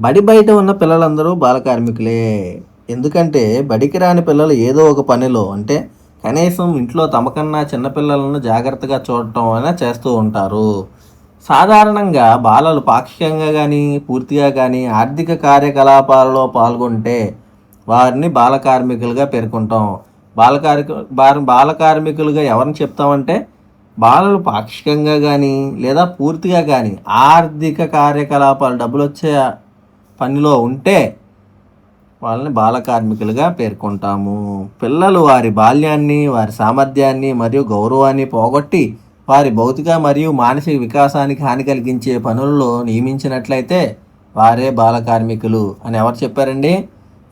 బడి బయట ఉన్న పిల్లలందరూ బాల కార్మికులే. ఎందుకంటే బడికి రాని పిల్లలు ఏదో ఒక పనిలో అంటే కనీసం ఇంట్లో తమకన్నా చిన్నపిల్లలను జాగ్రత్తగా చూడటం అయినా చేస్తూ ఉంటారు. సాధారణంగా బాలలు పాక్షికంగా కానీ పూర్తిగా కానీ ఆర్థిక కార్యకలాపాలలో పాల్గొంటే వారిని బాల కార్మికులుగా పేర్కొంటాం. బాల కార్మికులుగా ఎవరిని చెప్తామంటే బాలలు పాక్షికంగా కానీ లేదా పూర్తిగా కానీ ఆర్థిక కార్యకలాపాలు డబ్బులు వచ్చే పనిలో ఉంటే వాళ్ళని బాల కార్మికులుగా పేర్కొంటాము. పిల్లలు వారి బాల్యాన్ని, వారి సామర్థ్యాన్ని మరియు గౌరవాన్ని పోగొట్టి వారి భౌతిక మరియు మానసిక వికాసానికి హాని కలిగించే పనుల్లో నియమించినట్లయితే వారే బాల కార్మికులు అని ఎవరు చెప్పారండి?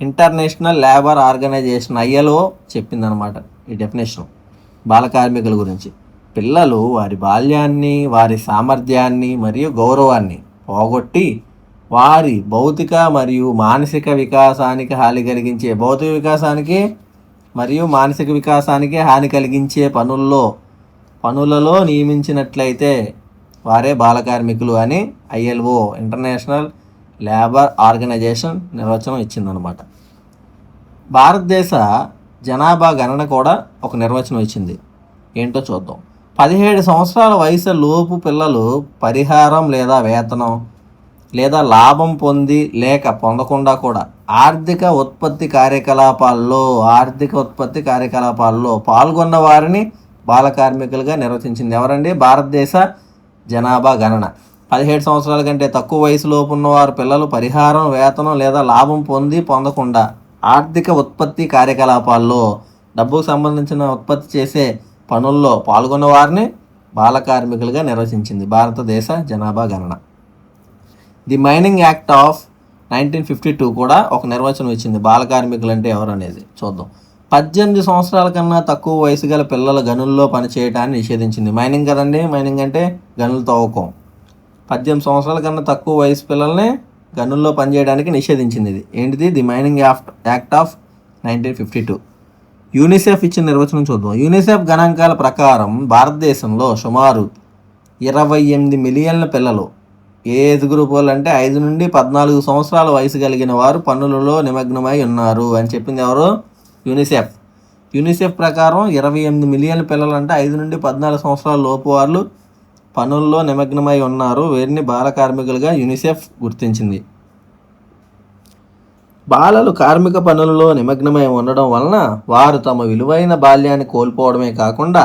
ఇంటర్నేషనల్ లేబర్ ఆర్గనైజేషన్ ILO చెప్పిందనమాట ఈ డెఫినేషన్ బాల కార్మికుల గురించి. పిల్లలు వారి బాల్యాన్ని, వారి సామర్థ్యాన్ని మరియు గౌరవాన్ని పోగొట్టి వారి భౌతిక మరియు మానసిక వికాసానికి హాని కలిగించే భౌతిక వికాసానికి మరియు మానసిక వికాసానికి హాని కలిగించే పనులలో నియమించినట్లయితే వారే బాల కార్మికులు అని ILO ఇంటర్నేషనల్ లేబర్ ఆర్గనైజేషన్ నిర్వచనం ఇచ్చిందనమాట. భారతదేశ జనాభా గణన కూడా ఒక నిర్వచనం ఇచ్చింది. ఏంటో చూద్దాం. 17 సంవత్సరాల వయసు లోపు పిల్లలు పరిహారం లేదా వేతనం లేదా లాభం పొంది లేక పొందకుండా కూడా ఆర్థిక ఉత్పత్తి కార్యకలాపాల్లో పాల్గొన్న వారిని బాల కార్మికులుగా నిర్వచించింది. ఎవరండి? భారతదేశ జనాభా గణన. 17 సంవత్సరాల కంటే తక్కువ వయసులోపు ఉన్నవారు పిల్లలు పరిహారం, వేతనం లేదా లాభం పొందకుండా ఆర్థిక ఉత్పత్తి కార్యకలాపాల్లో డబ్బుకు సంబంధించిన ఉత్పత్తి చేసే పనుల్లో పాల్గొన్న వారిని బాల కార్మికులుగా నిర్వచించింది భారతదేశ జనాభా గణన. ది మైనింగ్ యాక్ట్ ఆఫ్ 1952 కూడా ఒక నిర్వచనం ఇచ్చింది బాల కార్మికులు అంటే ఎవరు అనేది. చూద్దాం. 18 సంవత్సరాల కన్నా తక్కువ వయసు గల పిల్లల గనుల్లో పనిచేయటాన్ని నిషేధించింది. మైనింగ్ కదండి, మైనింగ్ అంటే గనులు తవ్వకం. 18 సంవత్సరాల కన్నా తక్కువ వయసు పిల్లల్ని గనుల్లో పనిచేయడానికి నిషేధించింది. ఇది ఏంటిది? The mining act of 1952. UNICEF ఇచ్చిన నిర్వచనం చూద్దాం. యూనిసెఫ్ గణాంకాల ప్రకారం భారతదేశంలో సుమారు 28 మిలియన్ల పిల్లలు ఏజ్ గ్రూప్ వాళ్ళు అంటే 5 నుండి 14 సంవత్సరాల వయసు కలిగిన వారు పనులలో నిమగ్నమై ఉన్నారు అని చెప్పింది ఎవరు? యూనిసెఫ్ ప్రకారం 28 మిలియన్ల పిల్లలు అంటే 5 నుండి 14 సంవత్సరాల లోపు వాళ్ళు పనుల్లో నిమగ్నమై ఉన్నారు. వీరిని బాల కార్మికులుగా యూనిసెఫ్ గుర్తించింది. బాలలు కార్మిక పనులలో నిమగ్నమై ఉండడం వలన వారు తమ విలువైన బాల్యాన్ని కోల్పోవడమే కాకుండా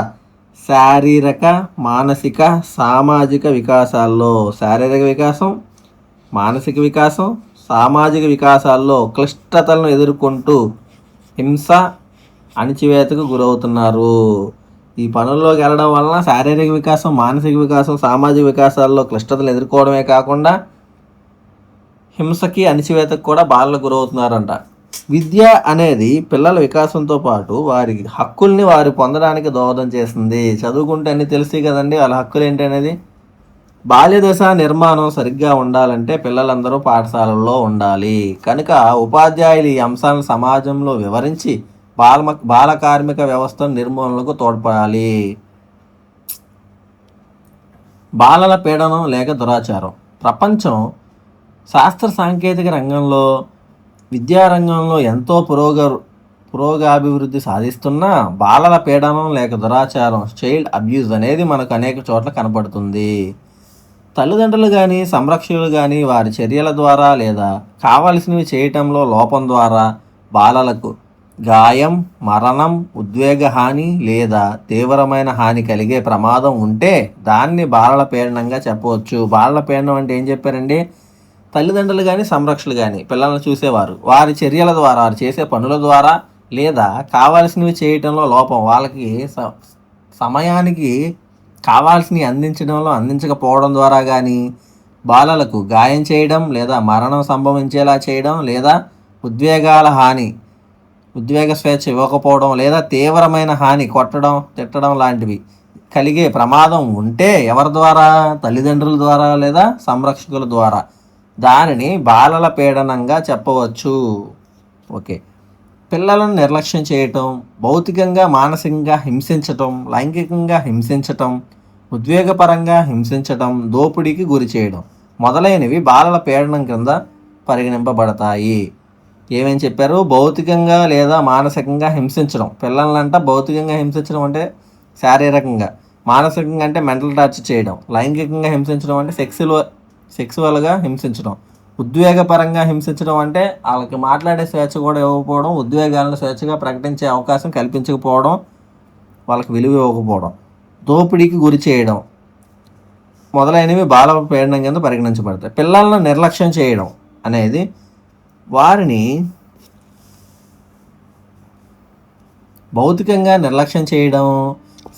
శారీరక, మానసిక, సామాజిక వికాసాల్లో శారీరక వికాసం, మానసిక వికాసం, సామాజిక వికాసాల్లో క్లిష్టతలను ఎదుర్కొంటూ హింస, అణచివేతకు గురవుతున్నారు. ఈ పనుల్లోకి వెళ్ళడం వలన శారీరక వికాసం, మానసిక వికాసం, సామాజిక వికాసాల్లో క్లిష్టతలు ఎదుర్కోవడమే కాకుండా హింసకి, అణచివేతకు కూడా బాలలు గురవుతున్నారంట. విద్య అనేది పిల్లల వికాసంతో పాటు వారి హక్కుల్ని వారు పొందడానికి దోహదం చేస్తుంది. చదువుకుంటే అన్నీ తెలిసి కదండి వాళ్ళ హక్కులు ఏంటి అనేది. బాల్యదశ నిర్మాణం సరిగ్గా ఉండాలంటే పిల్లలందరూ పాఠశాలల్లో ఉండాలి. కనుక ఉపాధ్యాయులు ఈ అంశాలను సమాజంలో వివరించి బాల కార్మిక వ్యవస్థ నిర్మూలనకు తోడ్పడాలి. బాలల పీడనం లేక దురాచారం. ప్రపంచం శాస్త్ర సాంకేతిక రంగంలో, విద్యారంగంలో ఎంతో పురోగాభివృద్ధి సాధిస్తున్నా బాలల పీడనం లేక దురాచారం, చైల్డ్ అబ్యూజ్ అనేది మనకు అనేక చోట్ల కనపడుతుంది. తల్లిదండ్రులు కానీ సంరక్షకులు కానీ వారి చర్యల ద్వారా లేదా కావలసినవి చేయటంలో లోపం ద్వారా బాలలకు గాయం, మరణం, ఉద్వేగ హాని లేదా తీవ్రమైన హాని కలిగే ప్రమాదం ఉంటే దాన్ని బాలల పీడనంగా చెప్పవచ్చు. బాలల పీడనం అంటే ఏం చెప్పారండి? తల్లిదండ్రులు కానీ సంరక్షకులు కానీ పిల్లలను చూసేవారు వారి చర్యల ద్వారా, వారు చేసే పనుల ద్వారా లేదా కావాల్సినవి చేయటంలో లోపం, వాళ్ళకి సమయానికి కావాల్సినవి అందించకపోవడం ద్వారా కానీ బాలలకు గాయం చేయడం లేదా మరణం సంభవించేలా చేయడం లేదా ఉద్వేగ స్వేచ్ఛ ఇవ్వకపోవడం లేదా తీవ్రమైన హాని, కొట్టడం, తిట్టడం లాంటివి కలిగే ప్రమాదం ఉంటే ఎవరి ద్వారా? తల్లిదండ్రుల ద్వారా లేదా సంరక్షకుల ద్వారా. దానిని బాలల పీడనంగా చెప్పవచ్చు. ఓకే. పిల్లలను నిర్లక్ష్యం చేయటం, భౌతికంగా మానసికంగా హింసించటం, లైంగికంగా హింసించటం, ఉద్వేగపరంగా హింసించటం, దోపిడీకి గురి చేయడం మొదలైనవి బాలల పీడనం కింద పరిగణింపబడతాయి. ఏమేమి చెప్పారు? భౌతికంగా లేదా మానసికంగా హింసించడం. పిల్లలంట భౌతికంగా హింసించడం అంటే శారీరకంగా, మానసికంగా అంటే మెంటల్ టార్చర్ చేయడం, లైంగికంగా హింసించడం అంటే సెక్సువల్గా హింసించడం, ఉద్వేగపరంగా హింసించడం అంటే వాళ్ళకి మాట్లాడే స్వేచ్ఛ కూడా ఇవ్వకపోవడం, ఉద్వేగాలను స్వేచ్ఛగా ప్రకటించే అవకాశం కల్పించకపోవడం, వాళ్ళకి విలువ ఇవ్వకపోవడం, దోపిడీకి గురి చేయడం మొదలైనవి బాల పీడనం కింద పరిగణించబడతాయి. పిల్లలను నిర్లక్ష్యం చేయడం అనేది వారిని భౌతికంగా నిర్లక్ష్యం చేయడం,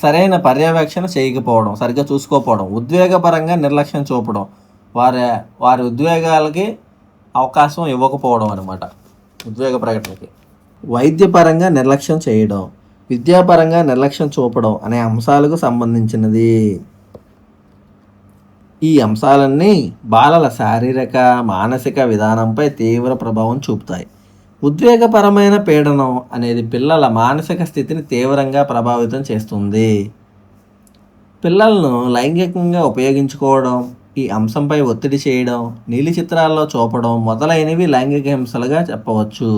సరైన పర్యవేక్షణ చేయకపోవడం, సరిగ్గా చూసుకోకపోవడం, ఉద్వేగపరంగా నిర్లక్ష్యం చూపడం, వారి ఉద్వేగాలకి అవకాశం ఇవ్వకపోవడం అనమాట. ఉద్వేగ ప్రకటనకి వైద్యపరంగా నిర్లక్ష్యం చేయడం, విద్యాపరంగా నిర్లక్ష్యం చూపడం అనే అంశాలకు సంబంధించినది. ఈ అంశాలన్నీ బాలల శారీరక మానసిక విధానంపై తీవ్ర ప్రభావం చూపుతాయి. ఉద్వేగపరమైన పీడనం అనేది పిల్లల మానసిక స్థితిని తీవ్రంగా ప్రభావితం చేస్తుంది. పిల్లలను లైంగికంగా ఉపయోగించుకోవడం, ఈ అంశంపై ఒత్తిడి చేయడం, నీలి చిత్రాల్లో చూపడం మొదలైనవి లైంగిక హింసలుగా చెప్పవచ్చు.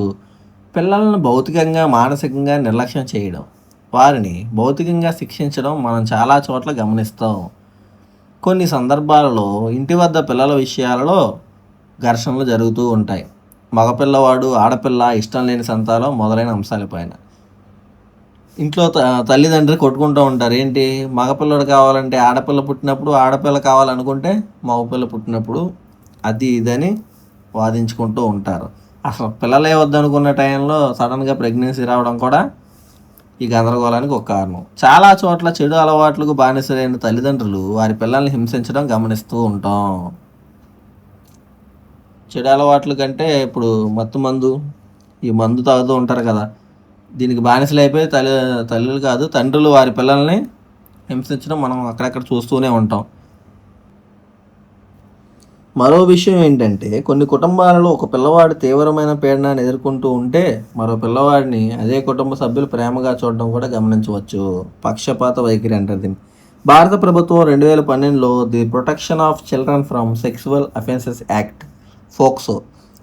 పిల్లలను భౌతికంగా మానసికంగా నిర్లక్ష్యం చేయడం, వారిని భౌతికంగా శిక్షించడం మనం చాలా చోట్ల గమనిస్తాం. కొన్ని సందర్భాలలో ఇంటి వద్ద పిల్లల విషయాలలో ఘర్షణలు జరుగుతూ ఉంటాయి. మగపిల్లవాడు ఆడపిల్ల ఇష్టం లేని సంతానం మొదలైన అంశాలపైన ఇంట్లో తల్లిదండ్రులు కొట్టుకుంటూ ఉంటారు. ఏంటి, మగపిల్లడు కావాలంటే ఆడపిల్ల పుట్టినప్పుడు, ఆడపిల్ల కావాలనుకుంటే మగపిల్ల పుట్టినప్పుడు, అది ఇదని వాదించుకుంటూ ఉంటారు. అసలు పిల్లలే వద్దనుకున్న టైంలో సడన్గా ప్రెగ్నెన్సీ రావడం కూడా ఈ గందరగోళానికి ఒక కారణం. చాలా చోట్ల చెడు అలవాట్లకు బానిసలైన తల్లిదండ్రులు వారి పిల్లల్ని హింసించడం గమనిస్తూ ఉంటాం. చెడు అలవాట్ల కంటే ఇప్పుడు ఈ మందు తాగుతూ ఉంటారు కదా, దీనికి బానిసలు అయిపోయి తల్లులు కాదు తండ్రులు వారి పిల్లల్ని హింసించడం మనం అక్కడక్కడ చూస్తూనే ఉంటాం. మరో విషయం ఏంటంటే, కొన్ని కుటుంబాలలో ఒక పిల్లవాడు తీవ్రమైన పీడనాన్ని ఎదుర్కొంటూ ఉంటే మరో పిల్లవాడిని అదే కుటుంబ సభ్యులు ప్రేమగా చూడడం కూడా గమనించవచ్చు. పక్షపాత వైఖరి అంటారు దీన్ని. భారత ప్రభుత్వం 2012లో the protection of children from sexual offences act POCSO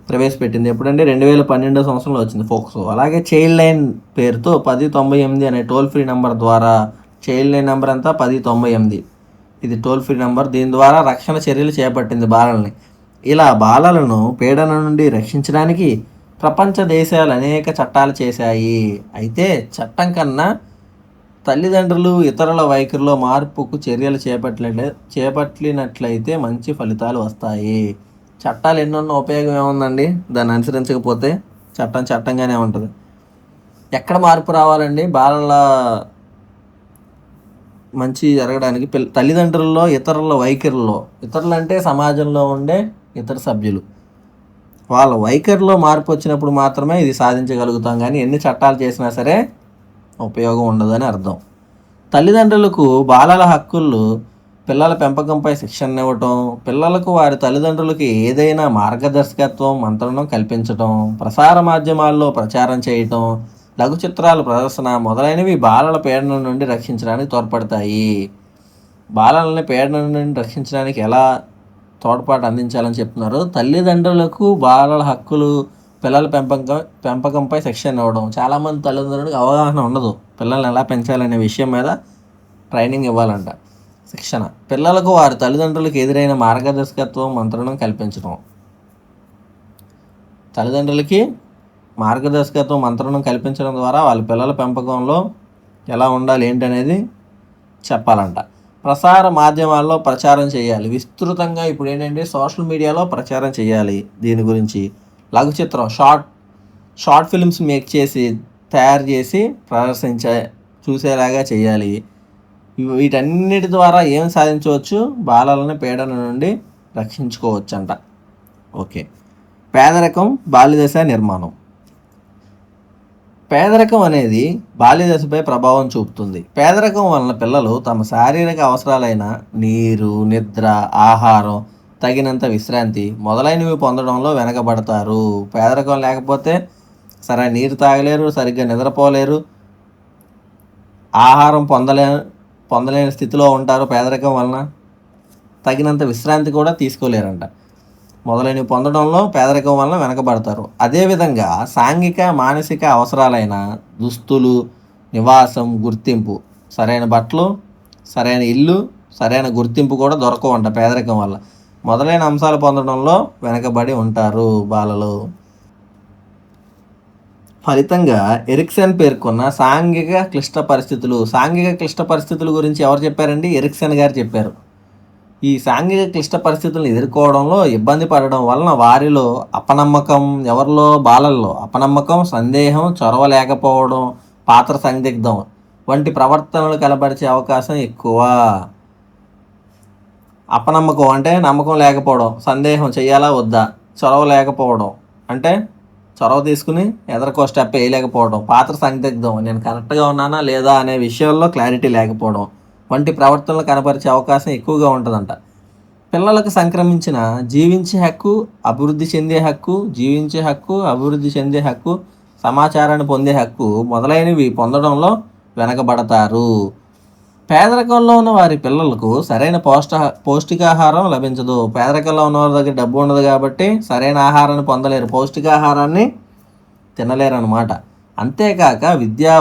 ప్రవేశపెట్టింది. ఎప్పుడంటే 2012 సంవత్సరంలో వచ్చింది ఫోక్సో. అలాగే చైల్డ్ లైన్ పేరుతో 1098 అనే టోల్ ఫ్రీ నెంబర్ ద్వారా, చైల్డ్ లైన్ నెంబర్ అంతా 1098, ఇది టోల్ ఫ్రీ నెంబర్. దీని ద్వారా రక్షణ చర్యలు చేపట్టింది బాలల్ని. ఇలా బాలలను పీడన నుండి రక్షించడానికి ప్రపంచ దేశాలు అనేక చట్టాలు చేశాయి. అయితే చట్టం కన్నా తల్లిదండ్రులు ఇతరుల వైఖరిలో మార్పుకు చర్యలు చేపట్టినట్లయితే మంచి ఫలితాలు వస్తాయి. చట్టాలు ఎన్నున్న ఉపయోగం ఏముందండి? దాన్ని అనుసరించకపోతే చట్టంగానే ఉంటుంది. ఎక్కడ మార్పు రావాలండి? బాలల మంచి జరగడానికి తల్లిదండ్రుల్లో, ఇతరుల వైఖరిలో, ఇతరులు అంటే సమాజంలో ఉండే ఇతర సభ్యులు, వాళ్ళ వైఖరిలో మార్పు వచ్చినప్పుడు మాత్రమే ఇది సాధించగలుగుతాం. కానీ ఎన్ని చట్టాలు చేసినా సరే ఉపయోగం ఉండదని అర్థం. తల్లిదండ్రులకు బాలల హక్కులు, పిల్లల పెంపకంపై శిక్షణ ఇవ్వటం, పిల్లలకు వారి తల్లిదండ్రులకి ఏదైనా మార్గదర్శకత్వం, మంత్రణం కల్పించటం, ప్రసార మాధ్యమాల్లో ప్రచారం చేయటం, లఘు చిత్రాల ప్రదర్శన మొదలైనవి బాలల పీడనం నుండి రక్షించడానికి తోడ్పడతాయి. బాలలని పీడనం నుండి రక్షించడానికి ఎలా తోడ్పాటు అందించాలని చెప్తున్నారు? తల్లిదండ్రులకు బాలల హక్కులు, పిల్లల పెంపకంపై శిక్షణ ఇవ్వడం. చాలామంది తల్లిదండ్రులకు అవగాహన ఉండదు, పిల్లల్ని ఎలా పెంచాలనే విషయం మీద ట్రైనింగ్ ఇవ్వాలంట, శిక్షణ. పిల్లలకు వారి తల్లిదండ్రులకు ఎదురైన మార్గదర్శకత్వం, మంత్రణం కల్పించడం. తల్లిదండ్రులకి మార్గదర్శకత్వం, మంత్రణం కల్పించడం ద్వారా వాళ్ళ పిల్లల పెంపకంలో ఎలా ఉండాలి ఏంటనేది చెప్పాలంట. ప్రసార మాధ్యమాల్లో ప్రచారం చేయాలి విస్తృతంగా. ఇప్పుడు ఏంటంటే సోషల్ మీడియాలో ప్రచారం చేయాలి దీని గురించి. లఘు చిత్రం, షార్ట్ ఫిల్మ్స్ తయారు చేసి చూసేలాగా చేయాలి. వీటన్నిటి ద్వారా ఏం సాధించవచ్చు? బాలలను పీడన నుండి రక్షించుకోవచ్చంట. ఓకే. పేదరికం, బాల్యదశ నిర్మాణం. పేదరికం అనేది బాల్యదశపై ప్రభావం చూపుతుంది. పేదరికం వలన పిల్లలు తమ శారీరక అవసరాలైన నీరు, నిద్ర, ఆహారం, తగినంత విశ్రాంతి మొదలైనవి పొందడంలో వెనకబడతారు. పేదరికం లేకపోతే సరైన నీరు తాగలేరు, సరిగ్గా నిద్రపోలేరు, ఆహారం పొందలేని స్థితిలో ఉంటారు. పేదరికం వలన తగినంత విశ్రాంతి కూడా తీసుకోలేరంట. మొదలైనవి పొందడంలో పేదరికం వలన వెనకబడతారు. అదేవిధంగా సాంఘిక మానసిక అవసరాలైన దుస్తులు, నివాసం, గుర్తింపు, సరైన బట్టలు, సరైన ఇల్లు, సరైన గుర్తింపు కూడా దొరకవంట పేదరికం వల్ల. మొదలైన అంశాలు పొందడంలో వెనకబడి ఉంటారు బాలలు. ఫలితంగా ఎరిక్సన్ పేర్కొన్న సాంఘిక క్లిష్ట పరిస్థితుల గురించి ఎవరు చెప్పారండి? ఎరిక్సన్ గారు చెప్పారు. ఈ సాంఘిక క్లిష్ట పరిస్థితులను ఎదుర్కోవడంలో ఇబ్బంది పడడం వలన వారిలో అపనమ్మకం, ఎవరిలో? బాలల్లో అపనమ్మకం, సందేహం, చొరవ లేకపోవడం, పాత్ర సందిగ్ధం వంటి ప్రవర్తనలు కనబరిచే అవకాశం ఎక్కువ. అపనమ్మకం అంటే నమ్మకం లేకపోవడం, సందేహం చేయాలా వద్దా, చొరవ లేకపోవడం అంటే చొరవ తీసుకుని ఎదరికో స్టెప్ వేయలేకపోవడం, పాత్ర సందిగ్ధం, నేను కరెక్ట్గా ఉన్నానా లేదా అనే విషయంలో క్లారిటీ లేకపోవడం వంటి ప్రవర్తనలు కనపరిచే అవకాశం ఎక్కువగా ఉంటుందంట. పిల్లలకు సంక్రమించిన జీవించే హక్కు, అభివృద్ధి చెందే హక్కు, సమాచారాన్ని పొందే హక్కు మొదలైనవి పొందడంలో వెనకబడతారు. పేదరికంలో ఉన్న వారి పిల్లలకు సరైన పౌష్టికాహారం లభించదు. పేదరికంలో ఉన్న వారి దగ్గర డబ్బు ఉండదు కాబట్టి సరైన ఆహారాన్ని పొందలేరు, పౌష్టికాహారాన్ని తినలేరు అన్నమాట. అంతేకాక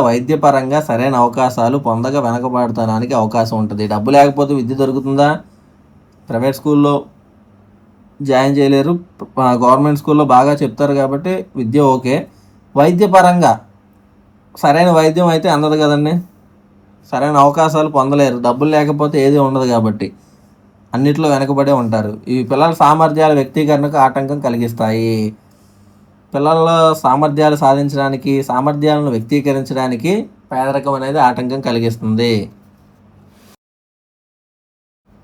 వైద్యపరంగా సరైన అవకాశాలు పొందక వెనకబడటానికి అవకాశం ఉంటుంది. డబ్బు లేకపోతే విద్య దొరుకుతుందా? ప్రైవేట్ స్కూల్లో జాయిన్ చేయలేరు, గవర్నమెంట్ స్కూల్లో బాగా చెప్తారు కాబట్టి విద్య ఓకే. వైద్యపరంగా సరైన వైద్యం అయితే అందదు కదండి, సరైన అవకాశాలు పొందలేరు, డబ్బులు లేకపోతే ఏది ఉండదు కాబట్టి అన్నిట్లో వెనకబడే ఉంటారు. ఇవి పిల్లల సామర్థ్యాల వ్యక్తీకరణకు ఆటంకం కలిగిస్తాయి. పిల్లల సామర్థ్యాలు సాధించడానికి, సామర్థ్యాలను వ్యక్తీకరించడానికి పేదరికం అనేది ఆటంకం కలిగిస్తుంది.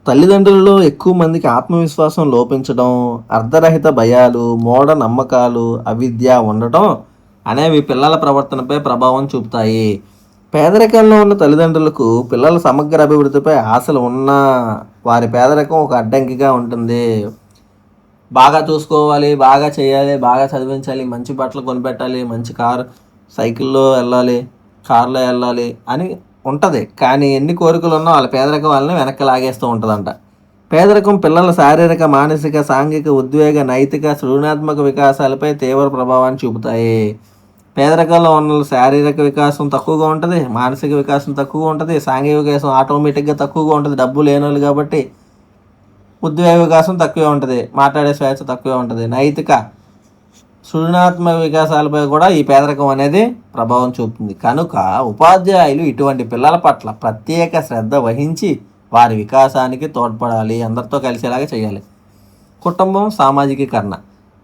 తల్లిదండ్రులలో ఎక్కువ మందికి ఆత్మవిశ్వాసం లోపించడం, అర్ధరహిత భయాలు, మూఢ నమ్మకాలు, అవిద్య ఉండటం అనేవి పిల్లల ప్రవర్తనపై ప్రభావం చూపుతాయి. పేదరికంలో ఉన్న తల్లిదండ్రులకు పిల్లల సమగ్ర అభివృద్ధిపై ఆశలు ఉన్న వారి పేదరికం ఒక అడ్డంకిగా ఉంటుంది. బాగా చూసుకోవాలి, బాగా చేయాలి, బాగా చదివించాలి, మంచి బట్టలు కొనిపెట్టాలి, మంచి సైకిల్లో వెళ్ళాలి, కారులో వెళ్ళాలి అని ఉంటుంది. కానీ ఎన్ని కోరికలు ఉన్నా వాళ్ళ పేదరికం వాళ్ళని వెనక్కి లాగేస్తూ ఉంటుందంట. పేదరికం పిల్లల శారీరక, మానసిక, సాంఘిక, ఉద్వేగ, నైతిక, సృజనాత్మక వికాసాలపై తీవ్ర ప్రభావాన్ని చూపుతాయి. పేదరికంలో ఉన్న శారీరక వికాసం తక్కువగా ఉంటుంది, మానసిక వికాసం తక్కువగా ఉంటుంది, సాంఘిక వికాసం ఆటోమేటిక్గా తక్కువగా ఉంటుంది, డబ్బు లేని వాళ్ళు కాబట్టి. ఉద్వేగ వికాసం తక్కువే ఉంటుంది, మాట్లాడే స్వేచ్ఛ తక్కువే ఉంటుంది. నైతిక, సృజనాత్మక వికాసాలపై కూడా ఈ పేదరికం అనేది ప్రభావం చూపుతుంది. కనుక ఉపాధ్యాయులు ఇటువంటి పిల్లల పట్ల ప్రత్యేక శ్రద్ధ వహించి వారి వికాసానికి తోడ్పడాలి, అందరితో కలిసేలాగా చేయాలి. కుటుంబం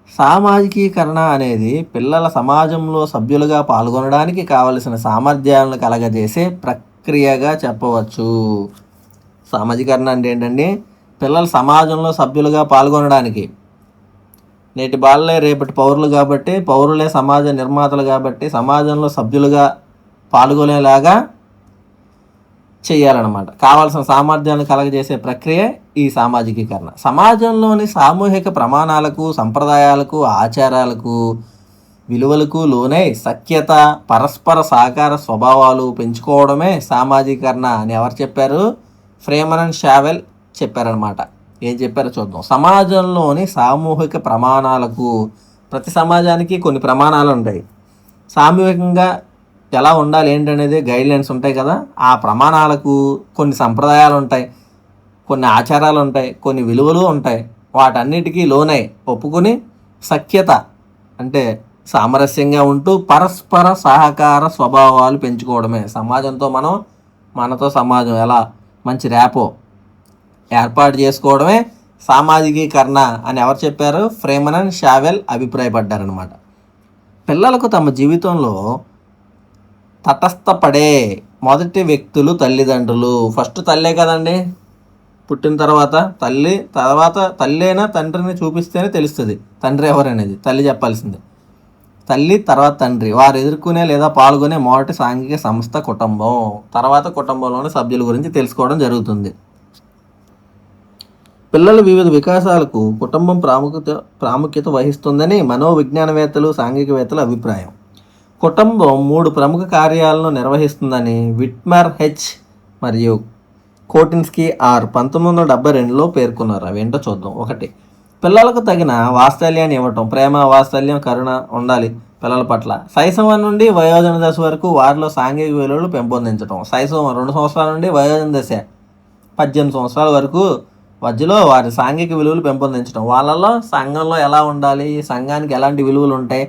సామాజికీకరణ అనేది పిల్లల సమాజంలో సభ్యులుగా పాల్గొనడానికి కావలసిన సామర్థ్యాలను కలగజేసే ప్రక్రియగా చెప్పవచ్చు. సామాజికీకరణ అంటే ఏంటండి? పిల్లలు సమాజంలో సభ్యులుగా పాల్గొనడానికి, నేటి బాలలే రేపటి పౌరులు కాబట్టి, పౌరులే సమాజ నిర్మాతలు కాబట్టి సమాజంలో సభ్యులుగా పాల్గొనేలాగా చేయాలన్నమాట. కావాల్సిన సామర్థ్యాన్ని కలగజేసే ప్రక్రియ ఈ సామాజికీకరణ. సమాజంలోని సామూహిక ప్రమాణాలకు, సంప్రదాయాలకు, ఆచారాలకు, విలువలకు లోనై సఖ్యత, పరస్పర సహకార స్వభావాలు పెంచుకోవడమే సామాజికీకరణ అని ఎవరు చెప్పారు? ఫ్రేమన్ అండ్ షావెల్ చెప్పారనమాట. ఏం చెప్పారో చూద్దాం. సమాజంలోని సామూహిక ప్రమాణాలకు, ప్రతి సమాజానికి కొన్ని ప్రమాణాలు ఉంటాయి. సామూహికంగా ఎలా ఉండాలి ఏంటనేది గైడ్లైన్స్ ఉంటాయి కదా. ఆ ప్రమాణాలకు కొన్ని సంప్రదాయాలు ఉంటాయి, కొన్ని ఆచారాలు ఉంటాయి, కొన్ని విలువలు ఉంటాయి. వాటన్నిటికీ లోనై ఒప్పుకొని సఖ్యత అంటే సామరస్యంగా ఉంటూ పరస్పర సహకార స్వభావాలు పెంచుకోవడమే సమాజంతో మనతో సమాజం ఎలా మంచి ర్యాపో ఏర్పాటు చేసుకోవడమే సామాజికీకరణ అని ఎవరు చెప్పారు? ఫ్రేమన్ అండ్ షావెల్ అభిప్రాయపడ్డారనమాట. పిల్లలకు తమ జీవితంలో తటస్థపడే మొదటి వ్యక్తులు తల్లిదండ్రులు. ఫస్ట్ తల్లే కదండి, పుట్టిన తర్వాత తల్లేనా తండ్రిని చూపిస్తేనే తెలుస్తుంది తండ్రి ఎవరనేది. తల్లి చెప్పాల్సిందే. తల్లి తర్వాత తండ్రి, వారు ఎదుర్కొనే లేదా పాల్గొనే మొదటి సాంఘిక సంస్థ కుటుంబం. తర్వాత కుటుంబంలోని సభ్యుల గురించి తెలుసుకోవడం జరుగుతుంది. పిల్లల వివిధ వికాసాలకు కుటుంబం ప్రాముఖ్యత వహిస్తుందని మనోవిజ్ఞానవేత్తలు, సాంఘికవేత్తల అభిప్రాయం. కుటుంబం 3 ప్రముఖ కార్యాలను నిర్వహిస్తుందని విట్మర్ హెచ్ మరియు కోటిన్స్కీ 1972లో పేర్కొన్నారు. అవేంటో చూద్దాం. 1. పిల్లలకు తగిన వాత్సల్యాన్ని ఇవ్వటం, ప్రేమ, వాత్సల్యం, కరుణ ఉండాలి పిల్లల పట్ల. శైశవం నుండి వయోజన దశ వరకు వారిలో సాంఘిక విలువలు పెంపొందించడం. శైశవం 2 సంవత్సరాల నుండి వయోజన దశ 18 సంవత్సరాల వరకు మధ్యలో వారి సాంఘిక విలువలు పెంపొందించడం. వాళ్ళలో సంఘంలో ఎలా ఉండాలి, సంఘానికి ఎలాంటి విలువలు ఉంటాయి,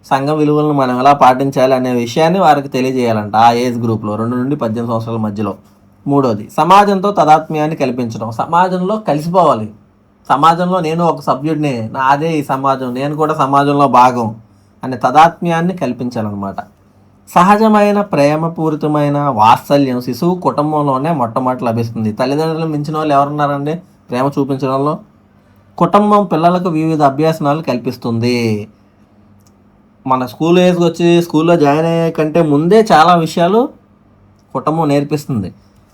సంఘ విలువలను మనం ఎలా పాటించాలి అనే విషయాన్ని వారికి తెలియజేయాలంట ఆ ఏజ్ గ్రూప్లో 2 నుండి 18 సంవత్సరాల మధ్యలో. మూడోది, సమాజంతో తదాత్మ్యాన్ని కల్పించడం. సమాజంలో కలిసిపోవాలి. సమాజంలో నేను ఒక సభ్యుడిని, నాదే ఈ సమాజం, నేను కూడా సమాజంలో భాగం అనే తదాత్మ్యాన్ని కల్పించాలన్నమాట. సహజమైన ప్రేమపూరితమైన వాత్సల్యం శిశువు కుటుంబంలోనే మొట్టమొదటి లభిస్తుంది. తల్లిదండ్రులు మించిన వాళ్ళు ఎవరున్నారండి ప్రేమ చూపించడంలో? కుటుంబం పిల్లలకు వివిధ అభ్యాసనాలు కల్పిస్తుంది. మన స్కూల్ ఏజ్కి వచ్చి స్కూల్లో జాయిన్ అయ్యే కంటే ముందే చాలా విషయాలు కుటుంబం నేర్పిస్తుంది.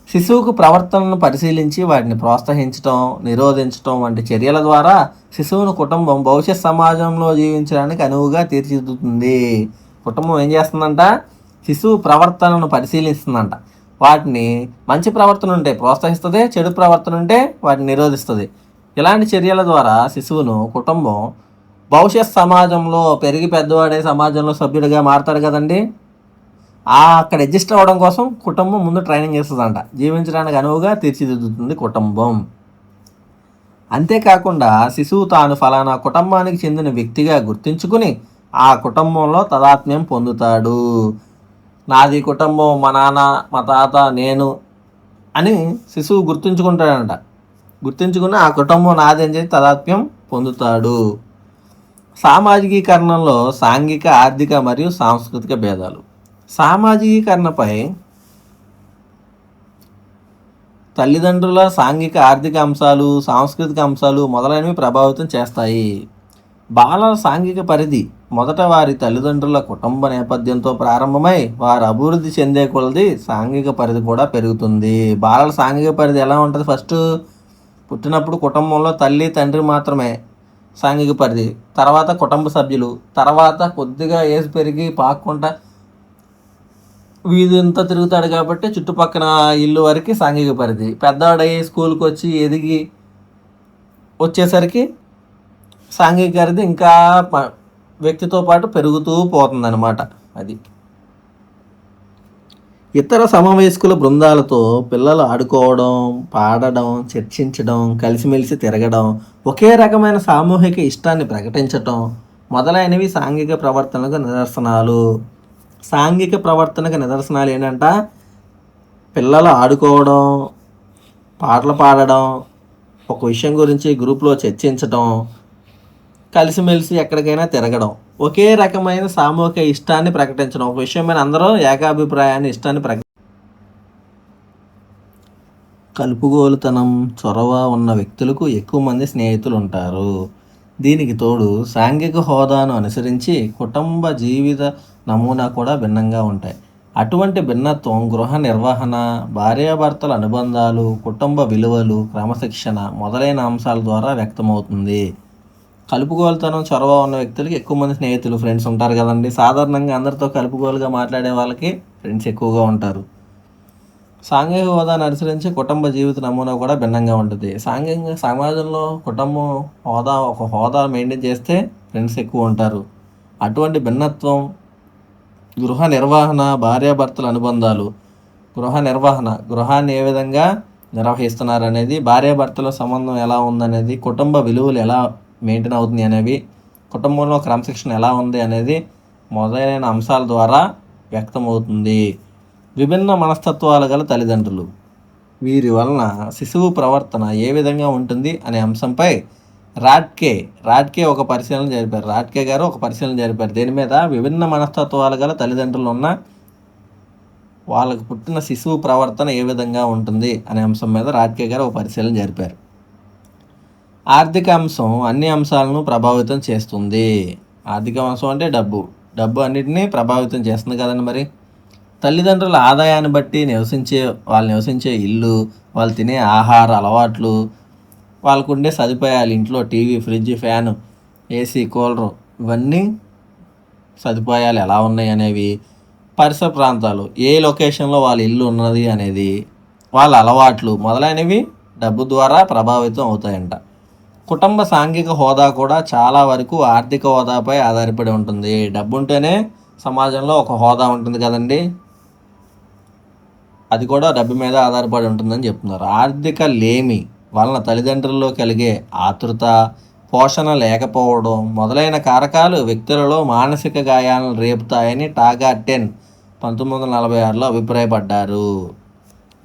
శిశువుకు ప్రవర్తనను పరిశీలించి వాటిని ప్రోత్సహించడం, నిరోధించడం వంటి చర్యల ద్వారా శిశువును కుటుంబం భవిష్యత్ సమాజంలో జీవించడానికి అనువుగా తీర్చిదిద్దుతుంది. కుటుంబం ఏం చేస్తుందంట? శిశువు ప్రవర్తనను పరిశీలిస్తుందంట. వాటిని మంచి ప్రవర్తన ఉంటే ప్రోత్సహిస్తుంది, చెడు ప్రవర్తన ఉంటే వాటిని నిరోధిస్తుంది. ఇలాంటి చర్యల ద్వారా శిశువును కుటుంబం భవిష్యత్ సమాజంలో పెరిగి పెద్దవాడే సమాజంలో సభ్యుడిగా మారతాడు కదండి. అక్కడ అడ్జస్ట్ అవ్వడం కోసం కుటుంబం ముందు ట్రైనింగ్ చేస్తుందంట. జీవించడానికి అనువుగా తీర్చిదిద్దుతుంది కుటుంబం. అంతేకాకుండా శిశువు తాను ఫలానా కుటుంబానికి చెందిన వ్యక్తిగా గుర్తించుకుని ఆ కుటుంబంలో తదాత్మ్యం పొందుతాడు. నాది కుటుంబం, మా నాన్న, మా తాత, నేను అని శిశువు గుర్తుంచుకుంటాడంట. గుర్తించుకుని ఆ కుటుంబం నాది అని చెప్పి తదాత్మ్యం పొందుతాడు. సామాజికీకరణలో సాంఘిక, ఆర్థిక మరియు సాంస్కృతిక భేదాలు. సామాజికీకరణపై తల్లిదండ్రుల సాంఘిక, ఆర్థిక అంశాలు, సాంస్కృతిక అంశాలు మొదలైనవి ప్రభావితం చేస్తాయి. బాలల సాంఘిక పరిధి మొదట వారి తల్లిదండ్రుల కుటుంబ నేపథ్యంతో ప్రారంభమై వారు అభివృద్ధి చెందే కొలది సాంఘిక పరిధి కూడా పెరుగుతుంది. బాలల సాంఘిక పరిధి ఎలా ఉంటుంది? ఫస్ట్ పుట్టినప్పుడు కుటుంబంలో తల్లి, తండ్రి మాత్రమే సాంఘిక పరిధి, తర్వాత కుటుంబ సభ్యులు, తర్వాత కొద్దిగా ఏజ్ పెరిగి పాక్కుంటా వీధి అంతా తిరుగుతాడు కాబట్టి చుట్టుపక్కల ఇల్లు వరకు సాంఘిక పరిధి. పెద్దవాడై స్కూల్కి వచ్చి ఎదిగి వచ్చేసరికి సాంఘిక పరిధి ఇంకా వ్యక్తితో పాటు పెరుగుతూ పోతుందన్నమాట. అది ఇతర సమవయస్కుల బృందాలతో పిల్లలు ఆడుకోవడం, పాడడం, చర్చించడం, కలిసిమెలిసి తిరగడం, ఒకే రకమైన సామూహిక ఇష్టాన్ని ప్రకటించటం మొదలైనవి సాంఘిక ప్రవర్తనకు నిదర్శనాలు. సాంఘిక ప్రవర్తనకు నిదర్శనాలు ఏంటంట? పిల్లలు ఆడుకోవడం, పాటలు పాడడం, ఒక విషయం గురించి గ్రూప్లో చర్చించడం, కలిసిమెలిసి ఎక్కడికైనా తిరగడం, ఒకే రకమైన సామూహిక ఇష్టాన్ని ప్రకటించడం. ఒక విషయం మీద అందరూ ఏకాభిప్రాయాన్ని, ఇష్టాన్ని కలుపుగోలుతనం, చొరవ ఉన్న వ్యక్తులకు ఎక్కువ మంది స్నేహితులు ఉంటారు. దీనికి తోడు సాంఘిక హోదాను అనుసరించి కుటుంబ జీవిత నమూనా కూడా భిన్నంగా ఉంటాయి. అటువంటి భిన్నత్వం గృహ నిర్వహణ, భార్యాభర్తల అనుబంధాలు, కుటుంబ విలువలు, క్రమశిక్షణ మొదలైన అంశాల ద్వారా వ్యక్తమవుతుంది. కలుపుగోలుతనం, చొరవ ఉన్న వ్యక్తులకి ఎక్కువ మంది స్నేహితులు, ఫ్రెండ్స్ ఉంటారు కదండి. సాధారణంగా అందరితో కలుపుగోలుగా మాట్లాడే వాళ్ళకి ఫ్రెండ్స్ ఎక్కువగా ఉంటారు. సాంఘిక హోదాను అనుసరించి కుటుంబ జీవిత నమూనా కూడా భిన్నంగా ఉంటుంది. సాంఘిక సమాజంలో కుటుంబం ఒక హోదా మెయింటైన్ చేస్తే ఫ్రెండ్స్ ఎక్కువ ఉంటారు. అటువంటి భిన్నత్వం గృహ నిర్వహణ, భార్యాభర్తల అనుబంధాలు, గృహాన్ని ఏ విధంగా నిర్వహిస్తున్నారు అనేది, భార్యాభర్తల సంబంధం ఎలా ఉందనేది, కుటుంబ విలువలు ఎలా మెయింటైన్ అవుతుంది అనేవి, కుటుంబంలో క్రమశిక్షణ ఎలా ఉంది అనేది మొదలైన అంశాల ద్వారా వ్యక్తమవుతుంది. విభిన్న మనస్తత్వాలు గల తల్లిదండ్రులు, వీరి వలన శిశువు ప్రవర్తన ఏ విధంగా ఉంటుంది అనే అంశంపై రాట్కే ఒక పరిశీలన జరిపారు. రాట్కే గారు ఒక పరిశీలన జరిపారు. దీని మీద విభిన్న మనస్తత్వాలు గల తల్లిదండ్రులు ఉన్న వాళ్ళకు పుట్టిన శిశువు ప్రవర్తన ఏ విధంగా ఉంటుంది అనే అంశం మీద రాట్కే గారు ఒక పరిశీలన జరిపారు. ఆర్థిక అంశం అన్ని అంశాలను ప్రభావితం చేస్తుంది. ఆర్థిక అంశం అంటే డబ్బు అన్నిటినీ ప్రభావితం చేస్తుంది కదండి. మరి తల్లిదండ్రుల ఆదాయాన్ని బట్టి వాళ్ళు నివసించే ఇల్లు, వాళ్ళు తినే ఆహార అలవాట్లు, వాళ్ళకు ఉండే సదుపాయాలు, ఇంట్లో TV, fridge, fan, AC, cooler, ఇవన్నీ సదుపాయాలు ఎలా ఉన్నాయి అనేవి, పరిసర ప్రాంతాలు, ఏ లొకేషన్లో వాళ్ళ ఇల్లు ఉన్నది అనేది, వాళ్ళ అలవాట్లు మొదలైనవి డబ్బు ద్వారా ప్రభావితం అవుతాయంట. కుటుంబ సాంఘిక హోదా కూడా చాలా వరకు ఆర్థిక హోదాపై ఆధారపడి ఉంటుంది. డబ్బు ఉంటేనే సమాజంలో ఒక హోదా ఉంటుంది కదండి, అది కూడా డబ్బు మీద ఆధారపడి ఉంటుందని చెప్తున్నారు. ఆర్థిక లేమి వలన తల్లిదండ్రుల్లో కలిగే ఆతృత, పోషణ లేకపోవడం మొదలైన కారకాలు వ్యక్తులలో మానసిక గాయాలను రేపుతాయని టాగా-10 1946లో అభిప్రాయపడ్డారు.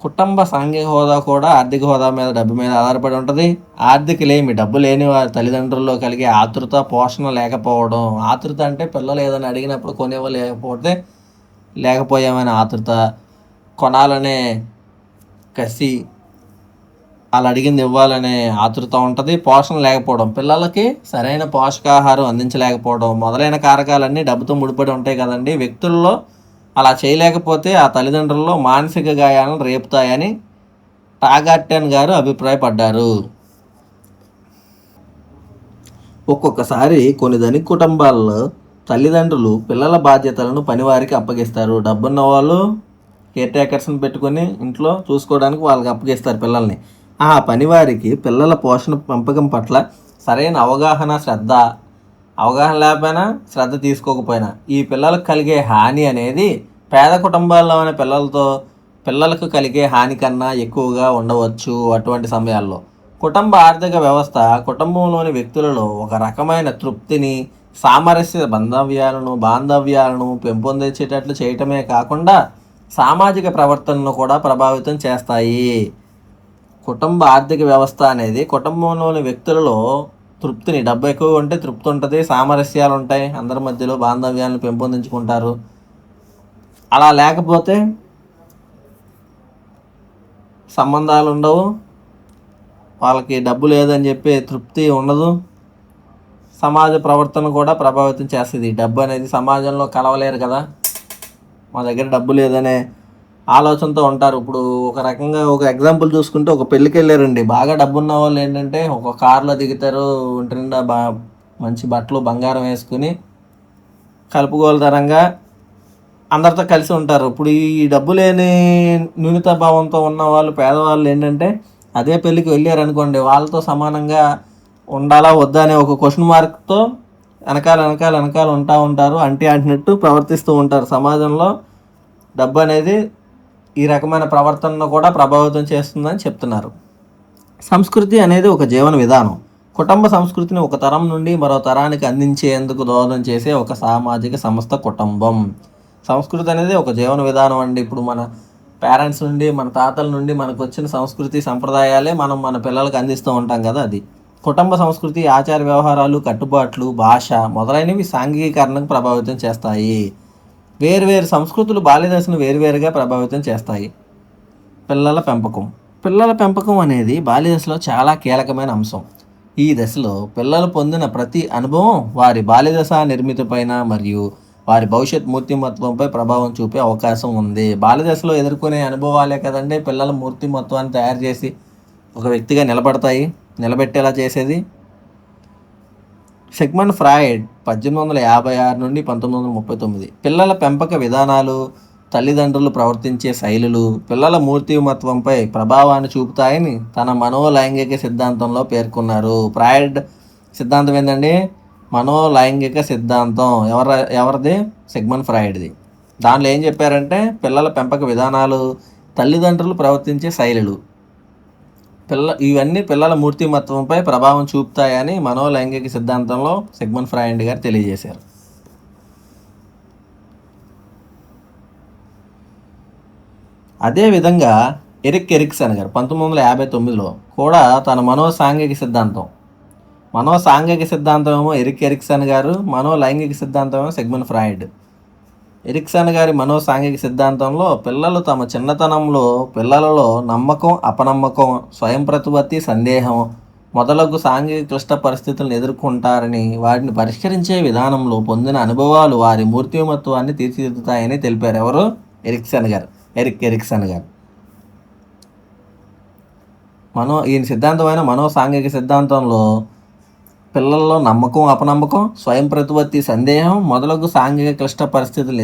కుటుంబ సాంఘిక హోదా కూడా ఆర్థిక హోదా మీద, డబ్బు మీద ఆధారపడి ఉంటుంది. ఆర్థిక లేమి, డబ్బు లేని వారి తల్లిదండ్రుల్లో కలిగే ఆతృత, పోషణ లేకపోవడం. ఆతృత అంటే పిల్లలు ఏదైనా అడిగినప్పుడు లేకపోయామనే ఆతృత, కొనాలనే కసి, వాళ్ళు అడిగింది ఇవ్వాలనే ఆతృత ఉంటుంది. పోషణ లేకపోవడం, పిల్లలకి సరైన పోషకాహారం అందించలేకపోవడం మొదలైన కారకాలన్నీ డబ్బుతో ముడిపడి ఉంటాయి కదండి. వ్యక్తుల్లో అలా చేయలేకపోతే ఆ తల్లిదండ్రుల్లో మానసిక గాయాలను రేపుతాయని టాగా-10 గారు అభిప్రాయపడ్డారు. ఒక్కొక్కసారి కొన్ని ధనిక కుటుంబాల్లో తల్లిదండ్రులు పిల్లల బాధ్యతలను పనివారికి అప్పగిస్తారు. డబ్బున్న వాళ్ళు కేర్ టేకర్స్ని పెట్టుకొని ఇంట్లో చూసుకోవడానికి వాళ్ళకి అప్పగిస్తారు పిల్లల్ని. ఆ పనివారికి పిల్లల పోషణ పెంపకం పట్ల సరైన అవగాహన లేకపోయినా, శ్రద్ధ తీసుకోకపోయినా ఈ పిల్లలకు కలిగే హాని అనేది పేద కుటుంబాల్లోని పిల్లలకు కలిగే హాని కన్నా ఎక్కువగా ఉండవచ్చు. అటువంటి సమయాల్లో కుటుంబ ఆర్థిక వ్యవస్థ కుటుంబంలోని వ్యక్తులలో ఒక రకమైన తృప్తిని, సామరస్య బాంధవ్యాలను పెంపొందించేటట్లు చేయటమే కాకుండా సామాజిక ప్రవర్తనను కూడా ప్రభావితం చేస్తాయి. కుటుంబ ఆర్థిక వ్యవస్థ అనేది కుటుంబంలోని వ్యక్తులలో తృప్తిని, డబ్బు ఎక్కువ ఉంటే తృప్తి ఉంటుంది, సామరస్యాలు ఉంటాయి, అందరి మధ్యలో బాంధవ్యాలను పెంపొందించుకుంటారు. అలా లేకపోతే సంబంధాలు ఉండవు, వాళ్ళకి డబ్బు లేదని చెప్పి తృప్తి ఉండదు, సమాజ ప్రవర్తన కూడా ప్రభావితం చేస్తుంది. డబ్బు అనేది సమాజంలో కలవలేరు కదా, మా దగ్గర డబ్బు లేదనే ఆలోచనతో ఉంటారు. ఇప్పుడు ఒక రకంగా ఒక ఎగ్జాంపుల్ చూసుకుంటే, ఒక పెళ్ళికి వెళ్ళారండి, బాగా డబ్బున్న వాళ్ళు ఏంటంటే ఒక కార్లో దిగుతారు, ఒంటి నిండా మంచి బట్టలు బంగారం వేసుకుని కలుపుగోలుతరంగా అందరితో కలిసి ఉంటారు. ఇప్పుడు ఈ డబ్బు లేని న్యూనతా భావంతో ఉన్న వాళ్ళు, పేదవాళ్ళు ఏంటంటే అదే పెళ్ళికి వెళ్ళారనుకోండి, వాళ్ళతో సమానంగా ఉండాలా వద్దా అనే ఒక క్వశ్చన్ మార్క్తో వెనకాల ఉంటారు, అంటినట్టు ప్రవర్తిస్తూ ఉంటారు. సమాజంలో డబ్బు అనేది ఈ రకమైన ప్రవర్తనను కూడా ప్రభావితం చేస్తుందని చెప్తున్నారు. సంస్కృతి అనేది ఒక జీవన విధానం. కుటుంబ సంస్కృతిని ఒక తరం నుండి మరో తరానికి అందించేందుకు దోహదం చేసే ఒక సామాజిక సంస్థ కుటుంబం. సంస్కృతి అనేది ఒక జీవన విధానం అండి. ఇప్పుడు మన పేరెంట్స్ నుండి, మన తాతల నుండి మనకు వచ్చిన సంస్కృతి సంప్రదాయాలే మనం మన పిల్లలకు అందిస్తూ ఉంటాం కదా. అది కుటుంబ సంస్కృతి, ఆచార వ్యవహారాలు, కట్టుబాట్లు, భాష మొదలైనవి సాంఘికీకరణకు ప్రభావితం చేస్తాయి. వేరువేరు సంస్కృతులు బాల్యదశను వేరువేరుగా ప్రభావితం చేస్తాయి. పిల్లల పెంపకం అనేది బాల్యదశలో చాలా కీలకమైన అంశం. ఈ దశలో పిల్లలు పొందిన ప్రతి అనుభవం వారి బాల్యదశ నిర్మితిపైన మరియు వారి భవిష్యత్ మూర్తిమత్వంపై ప్రభావం చూపే అవకాశం ఉంది. బాల్యదశలో ఎదుర్కొనే అనుభవాలే కదండి పిల్లల మూర్తిమత్వాన్ని తయారు చేసి ఒక వ్యక్తిగా నిలబెట్టేలా చేసేది. సిగ్మండ్ ఫ్రాయిడ్ 1856 నుండి 1939 పిల్లల పెంపక విధానాలు, తల్లిదండ్రులు ప్రవర్తించే శైలులు పిల్లల మూర్తిమత్వంపై ప్రభావాన్ని చూపుతాయని తన మనోలైంగిక సిద్ధాంతంలో పేర్కొన్నారు. ఫ్రాయిడ్ సిద్ధాంతం ఏంటండి? మనోలైంగిక సిద్ధాంతం. ఎవరిది? సిగ్మండ్ ఫ్రాయిడ్ది. దానిలో ఏం చెప్పారంటే, పిల్లల పెంపక విధానాలు, తల్లిదండ్రులు ప్రవర్తించే శైలులు ఇవన్నీ పిల్లల మూర్తిమత్వంపై ప్రభావం చూపుతాయని మనోలైంగిక సిద్ధాంతంలో సిగ్మండ్ ఫ్రాయిడ్ గారు తెలియజేశారు. అదేవిధంగా ఎరిక్ ఎరిక్సన్ గారు 1959లో కూడా తన మనోసాంఘిక సిద్ధాంతం ఏమో ఎరిక్ ఎరిక్సన్ గారు, మనోలైంగిక సిద్ధాంతం ఏమో సిగ్మండ్ ఫ్రాయిడ్. ఎరిక్సన్ గారి మనోసాంఘిక సిద్ధాంతంలో పిల్లలు తమ చిన్నతనంలో పిల్లలలో నమ్మకం, అపనమ్మకం, స్వయం ప్రతిపత్తి, సందేహం మొదలగు సాంఘిక క్లిష్ట పరిస్థితులను ఎదుర్కొంటారని, వాటిని పరిష్కరించే విధానంలో పొందిన అనుభవాలు వారి మూర్తిమత్వాన్ని తీర్చిదిద్దుతాయని తెలిపారు. ఎవరు? ఎరిక్ ఎరిక్సన్ గారు. ఈయన సిద్ధాంతమైన మనోసాంఘిక సిద్ధాంతంలో పిల్లల్లో నమ్మకం, అపనమ్మకం, స్వయం ప్రతిపత్తి, సందేహం మొదలగు సాంఘిక క్లిష్ట పరిస్థితులను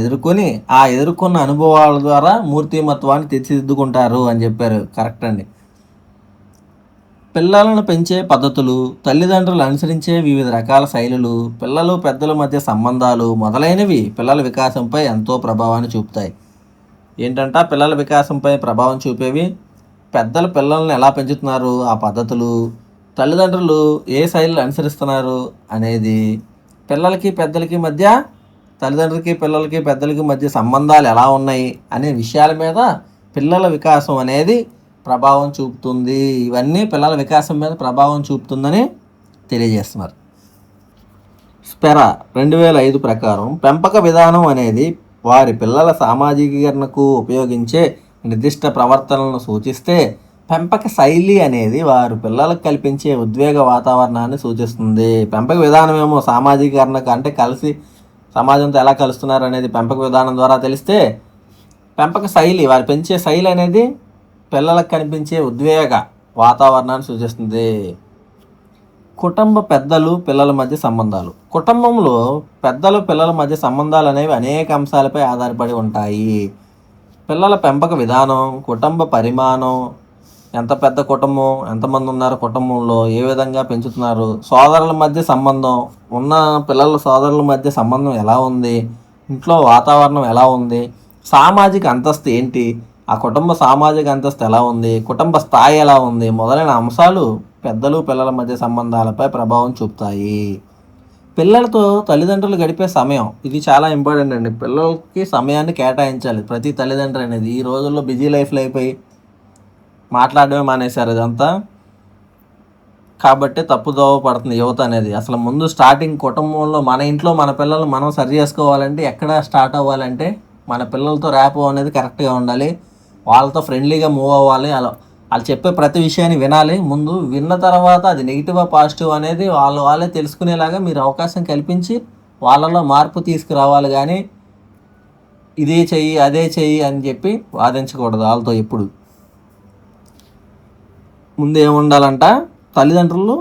ఎదుర్కొన్న అనుభవాల ద్వారా మూర్తిమత్వాన్ని తీర్చిదిద్దుకుంటారు అని చెప్పారు. కరెక్ట్ అండి. పిల్లలను పెంచే పద్ధతులు, తల్లిదండ్రులు అనుసరించే వివిధ రకాల శైలులు, పిల్లలు పెద్దల మధ్య సంబంధాలు మొదలైనవి పిల్లల వికాసంపై ఎంతో ప్రభావాన్ని చూపుతాయి. ఏంటంట పిల్లల వికాసంపై ప్రభావం చూపేవి పెద్దలు పిల్లల్ని ఎలా పెంచుతున్నారు, ఆ పద్ధతులు, తల్లిదండ్రులు ఏ శైలిని అనుసరిస్తున్నారు అనేది, పిల్లలకి పెద్దలకి మధ్య తల్లిదండ్రులకి పిల్లలకి పెద్దలకి మధ్య సంబంధాలు ఎలా ఉన్నాయి అనే విషయాల మీద పిల్లల వికాసం అనేది ప్రభావం చూపుతుంది. ఇవన్నీ పిల్లల వికాసం మీద ప్రభావం చూపుతుందని తెలియజేస్తున్నారు. స్పెరా 2005 ప్రకారం పెంపక విధానం అనేది వారి పిల్లల సామాజికీకరణకు ఉపయోగించే నిర్దిష్ట ప్రవర్తనలను సూచిస్తే, పెంపక శైలి అనేది వారి పిల్లలకు కల్పించే ఉద్వేగ వాతావరణాన్ని సూచిస్తుంది. పెంపక విధానం ఏమో సామాజికీకరణకు అంటే కలిసి సమాజంతో ఎలా కలుస్తున్నారు అనేది పెంపక విధానం ద్వారా తెలిస్తే, పెంపక శైలి వారు పెంచే శైలి అనేది పిల్లలకు కనిపించే ఉద్వేగ వాతావరణాన్ని సూచిస్తుంది. కుటుంబ పెద్దలు పిల్లల మధ్య సంబంధాలు. కుటుంబంలో పెద్దలు పిల్లల మధ్య సంబంధాలు అనేవి అనేక అంశాలపై ఆధారపడి ఉంటాయి. పిల్లల పెంపక విధానం, కుటుంబ పరిమాణం, ఎంత పెద్ద కుటుంబం, ఎంతమంది ఉన్నారు కుటుంబంలో, ఏ విధంగా పెంచుతున్నారు, సోదరుల మధ్య సంబంధం, ఉన్న పిల్లల సోదరుల మధ్య సంబంధం ఎలా ఉంది, ఇంట్లో వాతావరణం ఎలా ఉంది, సామాజిక అంతస్తు ఏంటి, ఆ కుటుంబ సామాజిక అంతస్తు ఎలా ఉంది, కుటుంబ స్థాయి ఎలా ఉంది మొదలైన అంశాలు పెద్దలు పిల్లల మధ్య సంబంధాలపై ప్రభావం చూపుతాయి. పిల్లలతో తల్లిదండ్రులు గడిపే సమయం, ఇది చాలా ఇంపార్టెంట్ అండి. పిల్లలకి సమయాన్ని కేటాయించాలి ప్రతి తల్లిదండ్రులు అనేది. ఈ రోజుల్లో బిజీ లైఫ్లో అయిపోయి మాట్లాడడమే మానేశారు ఇదంతా. కాబట్టి తప్పుదోవ పడుతుంది యువత అనేది. అసలు ముందు స్టార్టింగ్ కుటుంబంలో మన ఇంట్లో మన పిల్లలు మనం సరి చేసుకోవాలంటే ఎక్కడ స్టార్ట్ అవ్వాలంటే మన పిల్లలతో ర్యాపో అనేది కరెక్ట్గా ఉండాలి. వాళ్ళతో ఫ్రెండ్లీగా మూవ్ అవ్వాలి. వాళ్ళు చెప్పే ప్రతి విషయాన్ని వినాలి. ముందు విన్న తర్వాత అది నెగిటివా పాజిటివ్ అనేది వాళ్ళే తెలుసుకునేలాగా మీరు అవకాశం కల్పించి వాళ్ళలో మార్పు తీసుకురావాలి. కానీ ఇదే చెయ్యి అదే చెయ్యి అని చెప్పి వాదించకూడదు వాళ్ళతో ఎప్పుడు. ముందు ఏముండాలంట, తల్లిదండ్రులు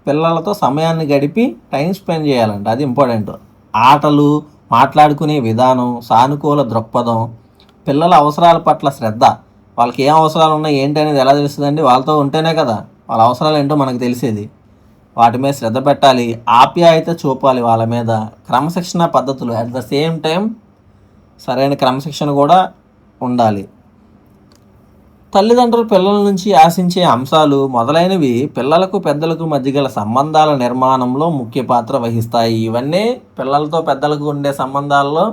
పిల్లలతో సమయాన్ని గడిపి టైం స్పెండ్ చేయాలంట, అది ఇంపార్టెంట్. ఆటలు, మాట్లాడుకునే విధానం, సానుకూల దృక్పథం, పిల్లల అవసరాల పట్ల శ్రద్ధ. వాళ్ళకి ఏం అవసరాలు ఉన్నాయి ఏంటి అనేది ఎలా తెలుస్తుందండి? వాళ్ళతో ఉంటేనే కదా వాళ్ళ అవసరాలు ఏంటో మనకు తెలిసేది. వాటి మీద శ్రద్ధ పెట్టాలి, ఆప్యాయత చూపాలి వాళ్ళ మీద, క్రమశిక్షణ పద్ధతులు, అట్ ద సేమ్ టైం సరైన క్రమశిక్షణ కూడా ఉండాలి. తల్లిదండ్రులు పిల్లల నుంచి ఆశించే అంశాలు మొదలైనవి పిల్లలకు పెద్దలకు మధ్య గల సంబంధాల నిర్మాణంలో ముఖ్య పాత్ర వహిస్తాయి. ఇవన్నీ పిల్లలతో పెద్దలకు ఉండే సంబంధాల్లో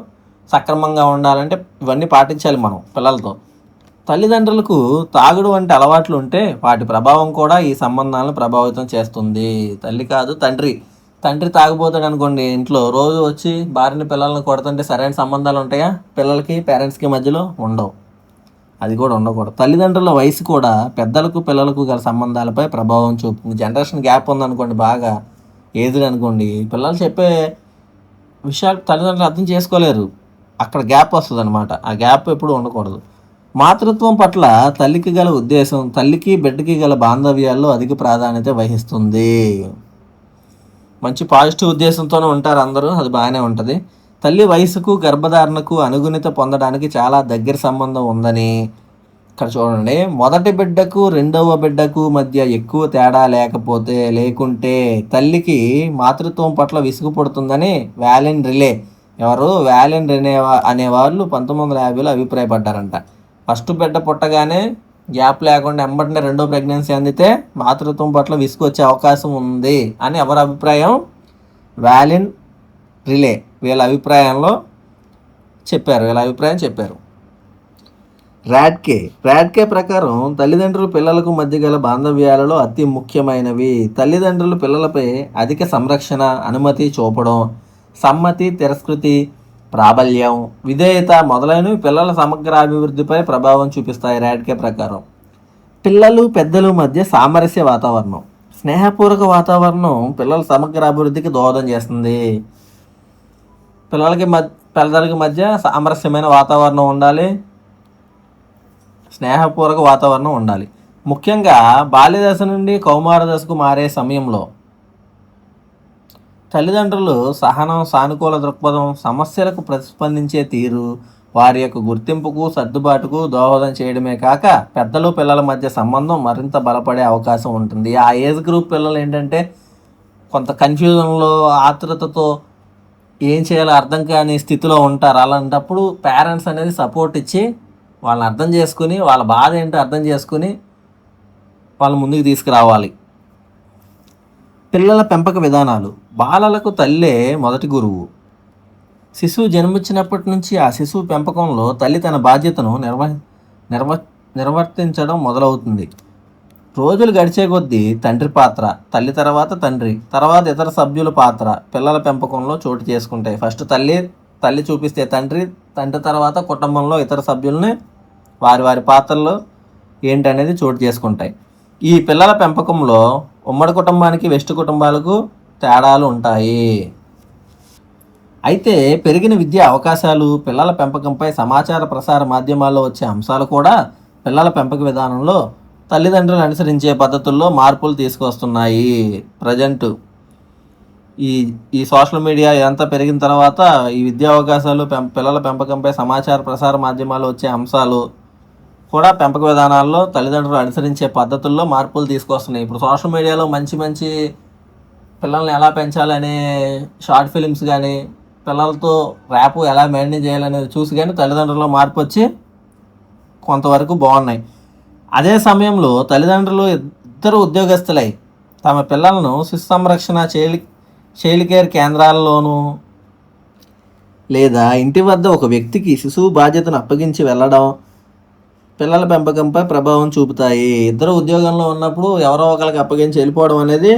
సక్రమంగా ఉండాలంటే ఇవన్నీ పాటించాలి మనం పిల్లలతో. తల్లిదండ్రులకు తాగుడు వంటి అలవాట్లు ఉంటే వాటి ప్రభావం కూడా ఈ సంబంధాలను ప్రభావితం చేస్తుంది. తల్లి కాదు తండ్రి తాగిపోతాడు అనుకోండి, ఇంట్లో రోజు వచ్చి భార్యని పిల్లల్ని కొడుతుంటే సరైన సంబంధాలు ఉంటాయా? పిల్లలకి పేరెంట్స్కి మధ్యలో ఉండవు. అది కూడా ఉండకూడదు. తల్లిదండ్రుల వయసు కూడా పెద్దలకు పిల్లలకు గల సంబంధాలపై ప్రభావం చూపుతుంది. జనరేషన్ గ్యాప్ ఉందనుకోండి, బాగా ఏజ్డ్ అనుకోండి, పిల్లలు చెప్పే విషయాలు తల్లిదండ్రులు అర్థం చేసుకోలేరు. అక్కడ గ్యాప్ వస్తుంది అనమాట. ఆ గ్యాప్ ఎప్పుడు ఉండకూడదు. మాతృత్వం పట్ల తల్లికి గల ఉద్దేశం తల్లికి బిడ్డకి గల బాంధవ్యాల్లో అధిక ప్రాధాన్యత వహిస్తుంది. మంచి పాజిటివ్ ఉద్దేశంతోనే ఉంటారు అందరూ, అది బాగానే ఉంటుంది. తల్లి వయసుకు గర్భధారణకు అనుగుణిత పొందడానికి చాలా దగ్గర సంబంధం ఉందని ఇక్కడ చూడండి. మొదటి బిడ్డకు రెండవ బిడ్డకు మధ్య ఎక్కువ తేడా లేకుంటే తల్లికి మాతృత్వం పట్ల విసుగు పుడుతుందని వ్యాలెన్ రిలే అనేవాళ్ళు 1950లో అభిప్రాయపడ్డారంట. ఫస్ట్ బిడ్డ పుట్టగానే గ్యాప్ లేకుండా ఎంబటినే రెండో ప్రెగ్నెన్సీ అందితే మాతృత్వం పట్ల విసుగు వచ్చే అవకాశం ఉంది అని ఎవరి అభిప్రాయం? వ్యాలెన్ రిలే వీళ్ళ అభిప్రాయం చెప్పారు. రాడ్కే ప్రకారం తల్లిదండ్రులు పిల్లలకు మధ్య గల బాంధవ్యాలలో అతి ముఖ్యమైనవి తల్లిదండ్రులు పిల్లలపై అధిక సంరక్షణ, అనుమతి చూపడం, సమ్మతి, తిరస్కృతి, ప్రాబల్యం, విధేయత మొదలైనవి పిల్లల సమగ్ర అభివృద్ధిపై ప్రభావం చూపిస్తాయి. రాడ్కే ప్రకారం పిల్లలు పెద్దల మధ్య సామరస్య వాతావరణం, స్నేహపూర్వక వాతావరణం పిల్లల సమగ్ర అభివృద్ధికి దోహదం చేస్తుంది. పిల్లలకి మధ్య సామరస్యమైన వాతావరణం ఉండాలి, స్నేహపూర్వక వాతావరణం ఉండాలి. ముఖ్యంగా బాల్యదశ నుండి కౌమార దశకు మారే సమయంలో తల్లిదండ్రులు సహనం, సానుకూల దృక్పథం, సమస్యలకు ప్రతిస్పందించే తీరు, వారి యొక్క గుర్తింపుకు సర్దుబాటుకు దోహదం చేయడమే కాక పెద్దలు పిల్లల మధ్య సంబంధం మరింత బలపడే అవకాశం ఉంటుంది. ఆ ఏజ్ గ్రూప్ పిల్లలు ఏంటంటే కొంత కన్ఫ్యూజన్లో ఆతృతతో ఏం చేయాలో అర్థం కాని స్థితిలో ఉంటారు. అలాంటప్పుడు పేరెంట్స్ అనేది సపోర్ట్ ఇచ్చి వాళ్ళని అర్థం చేసుకుని వాళ్ళ బాధ ఏంటో అర్థం చేసుకుని వాళ్ళ ముందుకు తీసుకురావాలి. పిల్లల పెంపక విధానాలు. బాలలకు తల్లే మొదటి గురువు. శిశువు జన్మించినప్పటి నుంచి ఆ శిశువు పెంపకంలో తల్లి తన బాధ్యతను నిర్వర్తించడం మొదలవుతుంది. రోజులు గడిచే కొద్దీ తండ్రి పాత్ర, తల్లి తర్వాత తండ్రి, తర్వాత ఇతర సభ్యుల పాత్ర పిల్లల పెంపకంలో చోటు చేసుకుంటాయి. ఫస్ట్ తల్లి చూపిస్తే తండ్రి తర్వాత కుటుంబంలో ఇతర సభ్యుల్ని వారి వారి పాత్రలో ఏంటనేది చోటు చేసుకుంటాయి. ఈ పిల్లల పెంపకంలో ఉమ్మడి కుటుంబానికి వెస్ట్ కుటుంబాలకు తేడాలు ఉంటాయి. అయితే పెరిగిన విద్యా అవకాశాలు, పిల్లల పెంపకంపై సమాచార ప్రసార మాధ్యమాల్లో వచ్చే అంశాలు కూడా పిల్లల పెంపక విధానంలో తల్లిదండ్రులు అనుసరించే పద్ధతుల్లో మార్పులు తీసుకొస్తున్నాయి. ప్రజెంట్ ఈ సోషల్ మీడియా ఇదంతా పెరిగిన తర్వాత ఈ విద్యా అవకాశాలు, పిల్లల పెంపకంపై సమాచార ప్రసార మాధ్యమాల్లో వచ్చే అంశాలు కూడా పెంపక విధానాల్లో తల్లిదండ్రులు అనుసరించే పద్ధతుల్లో మార్పులు తీసుకొస్తున్నాయి. ఇప్పుడు సోషల్ మీడియాలో మంచి మంచి పిల్లల్ని ఎలా పెంచాలనే షార్ట్ ఫిలిమ్స్ కానీ, పిల్లలతో ర్యాపు ఎలా మెయింటైన్ చేయాలనేది చూసి కానీ తల్లిదండ్రుల్లో మార్పు వచ్చి కొంతవరకు బాగున్నాయి. అదే సమయంలో తల్లిదండ్రులు ఇద్దరు ఉద్యోగస్తులై తమ పిల్లలను శిశు సంరక్షణ చైల్డ్ కేర్ కేంద్రాల్లోనూ లేదా ఇంటి వద్ద ఒక వ్యక్తికి శిశువు బాధ్యతను అప్పగించి వెళ్ళడం పిల్లల పెంపకంపై ప్రభావం చూపుతాయి. ఇద్దరు ఉద్యోగంలో ఉన్నప్పుడు ఎవరో ఒకరికి అప్పగించి వెళ్ళిపోవడం అనేది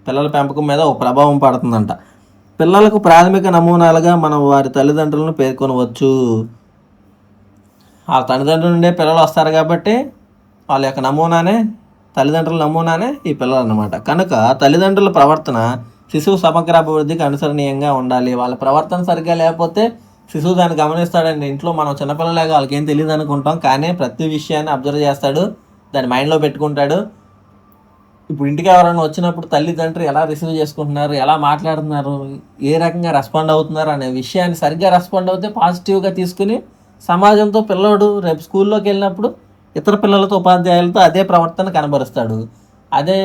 పిల్లల పెంపకం మీద ఒక ప్రభావం పడుతుందంట. పిల్లలకు ప్రాథమిక నమూనాలుగా మనం వారి తల్లిదండ్రులను పేర్కొనవచ్చు. ఆ తల్లిదండ్రుల నుండే పిల్లలు వస్తారు కాబట్టి వాళ్ళ యొక్క తల్లిదండ్రుల నమూనానే ఈ పిల్లలు అన్నమాట. కనుక తల్లిదండ్రుల ప్రవర్తన శిశువు సమగ్ర అభివృద్ధికి అనుసరణీయంగా ఉండాలి. వాళ్ళ ప్రవర్తన సరిగ్గా లేకపోతే శిశువు దాన్ని గమనిస్తాడండి. ఇంట్లో మనం చిన్నపిల్లలేగా వాళ్ళకి ఏం తెలియదు అనుకుంటాం, కానీ ప్రతి విషయాన్ని అబ్జర్వ్ చేస్తాడు, దాన్ని మైండ్లో పెట్టుకుంటాడు. ఇప్పుడు ఇంటికి ఎవరైనా వచ్చినప్పుడు తల్లిదండ్రులు ఎలా రిసీవ్ చేసుకుంటున్నారు, ఎలా మాట్లాడుతున్నారు, ఏ రకంగా రెస్పాండ్ అవుతున్నారు అనే విషయాన్ని సరిగ్గా రెస్పాండ్ అవుతే పాజిటివ్గా తీసుకుని సమాజంతో పిల్లోడు రేపు స్కూల్లోకి వెళ్ళినప్పుడు ఇతర పిల్లలతో ఉపాధ్యాయులతో అదే ప్రవర్తన కనబరుస్తాడు. అదే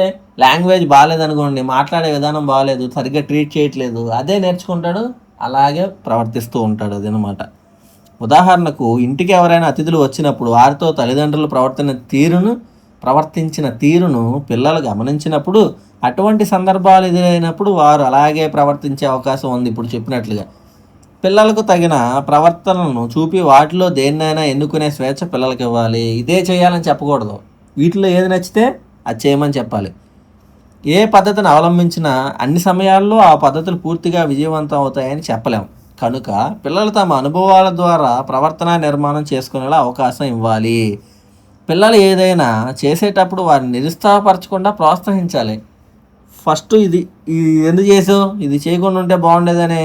లాంగ్వేజ్ బాగాలేదనుకోండి, మాట్లాడే విధానం బాగాలేదు, సరిగ్గా ట్రీట్ చేయట్లేదు, అదే నేర్చుకుంటాడు, అలాగే ప్రవర్తిస్తూ ఉంటాడు. అదనమాట. ఉదాహరణకు ఇంటికి ఎవరైనా అతిథులు వచ్చినప్పుడు వారితో తల్లిదండ్రులు ప్రవర్తించిన తీరును పిల్లలు గమనించినప్పుడు అటువంటి సందర్భాలు ఎదురైనప్పుడు వారు అలాగే ప్రవర్తించే అవకాశం ఉంది. ఇప్పుడు చెప్పినట్లుగా పిల్లలకు తగిన ప్రవర్తనను చూపి వాటిలో దేన్నైనా ఎన్నుకునే స్వేచ్ఛ పిల్లలకి ఇవ్వాలి. ఇదే చేయాలని చెప్పకూడదు, వీటిలో ఏది నచ్చితే అది చేయమని చెప్పాలి. ఏ పద్ధతిని అవలంబించినా అన్ని సమయాల్లో ఆ పద్ధతులు పూర్తిగా విజయవంతం అవుతాయని చెప్పలేం. కనుక పిల్లలు తమ అనుభవాల ద్వారా ప్రవర్తన నిర్మాణం చేసుకునేలా అవకాశం ఇవ్వాలి. పిల్లలు ఏదైనా చేసేటప్పుడు వారిని నిరుత్సాహపరచకుండా ప్రోత్సహించాలి. ఫస్ట్ ఇది ఎందుకు చేసావు, ఇది చేయకుండా ఉంటే బాగుండేదనే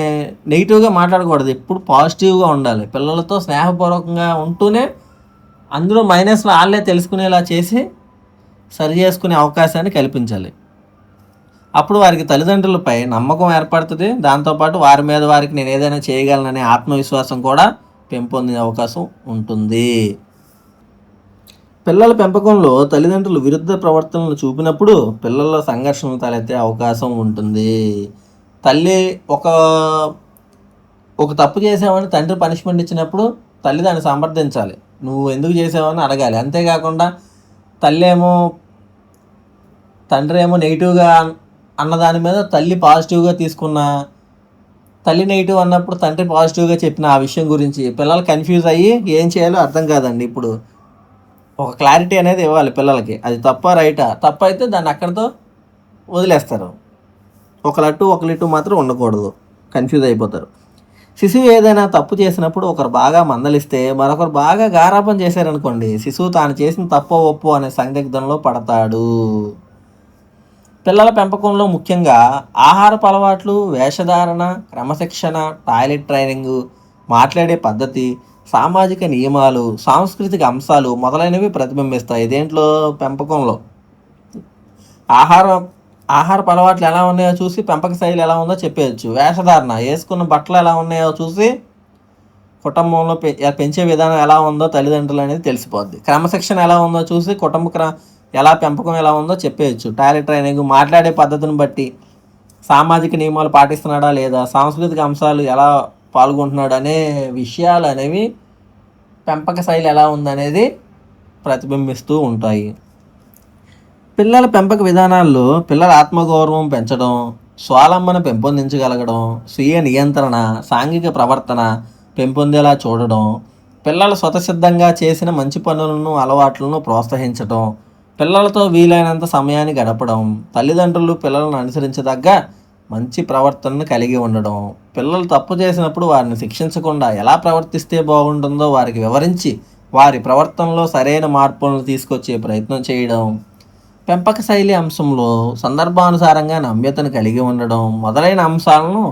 నెగిటివ్గా మాట్లాడకూడదు, ఎప్పుడు పాజిటివ్గా ఉండాలి. పిల్లలతో స్నేహపూర్వకంగా ఉంటూనే అందులో మైనస్లు వాళ్ళే తెలుసుకునేలా చేసి సరి చేసుకునే అవకాశాన్ని కల్పించాలి. అప్పుడు వారికి తల్లిదండ్రులపై నమ్మకం ఏర్పడుతుంది. దాంతోపాటు వారి మీద వారికి నేను ఏదైనా చేయగలననే ఆత్మవిశ్వాసం కూడా పెంపొందే అవకాశం ఉంటుంది. పిల్లల పెంపకంలో తల్లిదండ్రులు విరుద్ధ ప్రవర్తనలు చూపినప్పుడు పిల్లల సంఘర్షణలు తలెత్తే అవకాశం ఉంటుంది. తల్లి ఒక తప్పు చేసావని తండ్రి పనిష్మెంట్ ఇచ్చినప్పుడు తల్లి దాన్ని సమర్థించాలి, నువ్వు ఎందుకు చేసావని అడగాలి. అంతేకాకుండా తండ్రి ఏమో నెగిటివ్గా అన్నదాని మీద తల్లి పాజిటివ్గా తీసుకున్న, తల్లి నెగిటివ్ అన్నప్పుడు తండ్రి పాజిటివ్గా చెప్పిన ఆ విషయం గురించి పిల్లలు కన్ఫ్యూజ్ అయ్యి ఏం చేయాలో అర్థం కాదండి. ఇప్పుడు ఒక క్లారిటీ అనేది ఇవ్వాలి పిల్లలకి, అది తప్ప రైటా. తప్పు అయితే దాన్ని అక్కడితో వదిలేస్తారు, ఒకలిట్టు మాత్రం ఉండకూడదు, కన్ఫ్యూజ్ అయిపోతారు. శిశువు ఏదైనా తప్పు చేసినప్పుడు ఒకరు బాగా మందలిస్తే మరొకరు బాగా గారాబం చేశారనుకోండి, శిశువు తాను చేసిన తప్పో ఒప్పో అనే సందిగ్ధంలో పడతాడు. పిల్లల పెంపకంలో ముఖ్యంగా ఆహారపు అలవాట్లు, వేషధారణ, క్రమశిక్షణ, టాయిలెట్ ట్రైనింగు, మాట్లాడే పద్ధతి, సామాజిక నియమాలు, సాంస్కృతిక అంశాలు మొదలైనవి ప్రతిబింబిస్తాయి. దేంట్లో? పెంపకంలో. ఆహారపు అలవాట్లు ఎలా ఉన్నాయో చూసి పెంపక శైలి ఎలా ఉందో చెప్పేయచ్చు. వేషధారణ, వేసుకున్న బట్టలు ఎలా ఉన్నాయో చూసి కుటుంబంలో పెంచే విధానం ఎలా ఉందో తల్లిదండ్రులు అనేది తెలిసిపోద్ది. క్రమశిక్షణ ఎలా ఉందో చూసి ఎలా పెంపకం ఎలా ఉందో చెప్పేయచ్చు. టాయిలెట్ ట్రైనింగ్, మాట్లాడే పద్ధతిని బట్టి సామాజిక నియమాలు పాటిస్తున్నాడా లేదా, సాంస్కృతిక అంశాలు ఎలా పాల్గొంటున్నాడు అనే విషయాలు అనేవి పెంపక శైలి ఎలా ఉందనేది ప్రతిబింబిస్తూ ఉంటాయి. పిల్లల పెంపక విధానాల్లో పిల్లల ఆత్మగౌరవం పెంచడం, స్వావలంబన పెంపొందించగలగడం, స్వీయ నియంత్రణ, సాంఘిక ప్రవర్తన పెంపొందేలా చూడడం, పిల్లలు స్వతసిద్ధంగా చేసిన మంచి పనులను అలవాట్లను ప్రోత్సహించడం, పిల్లలతో వీలైనంత సమయాన్ని గడపడం, తల్లిదండ్రులు పిల్లలను అనుసరించదగ్గ మంచి ప్రవర్తనను కలిగి ఉండడం, పిల్లలు తప్పు చేసినప్పుడు వారిని శిక్షించకుండా ఎలా ప్రవర్తిస్తే బాగుంటుందో వారికి వివరించి వారి ప్రవర్తనలో సరైన మార్పులను తీసుకొచ్చే ప్రయత్నం చేయడం, పెంపక శైలి అంశంలో సందర్భానుసారంగా నమ్యతను కలిగి ఉండడం మొదలైన అంశాలను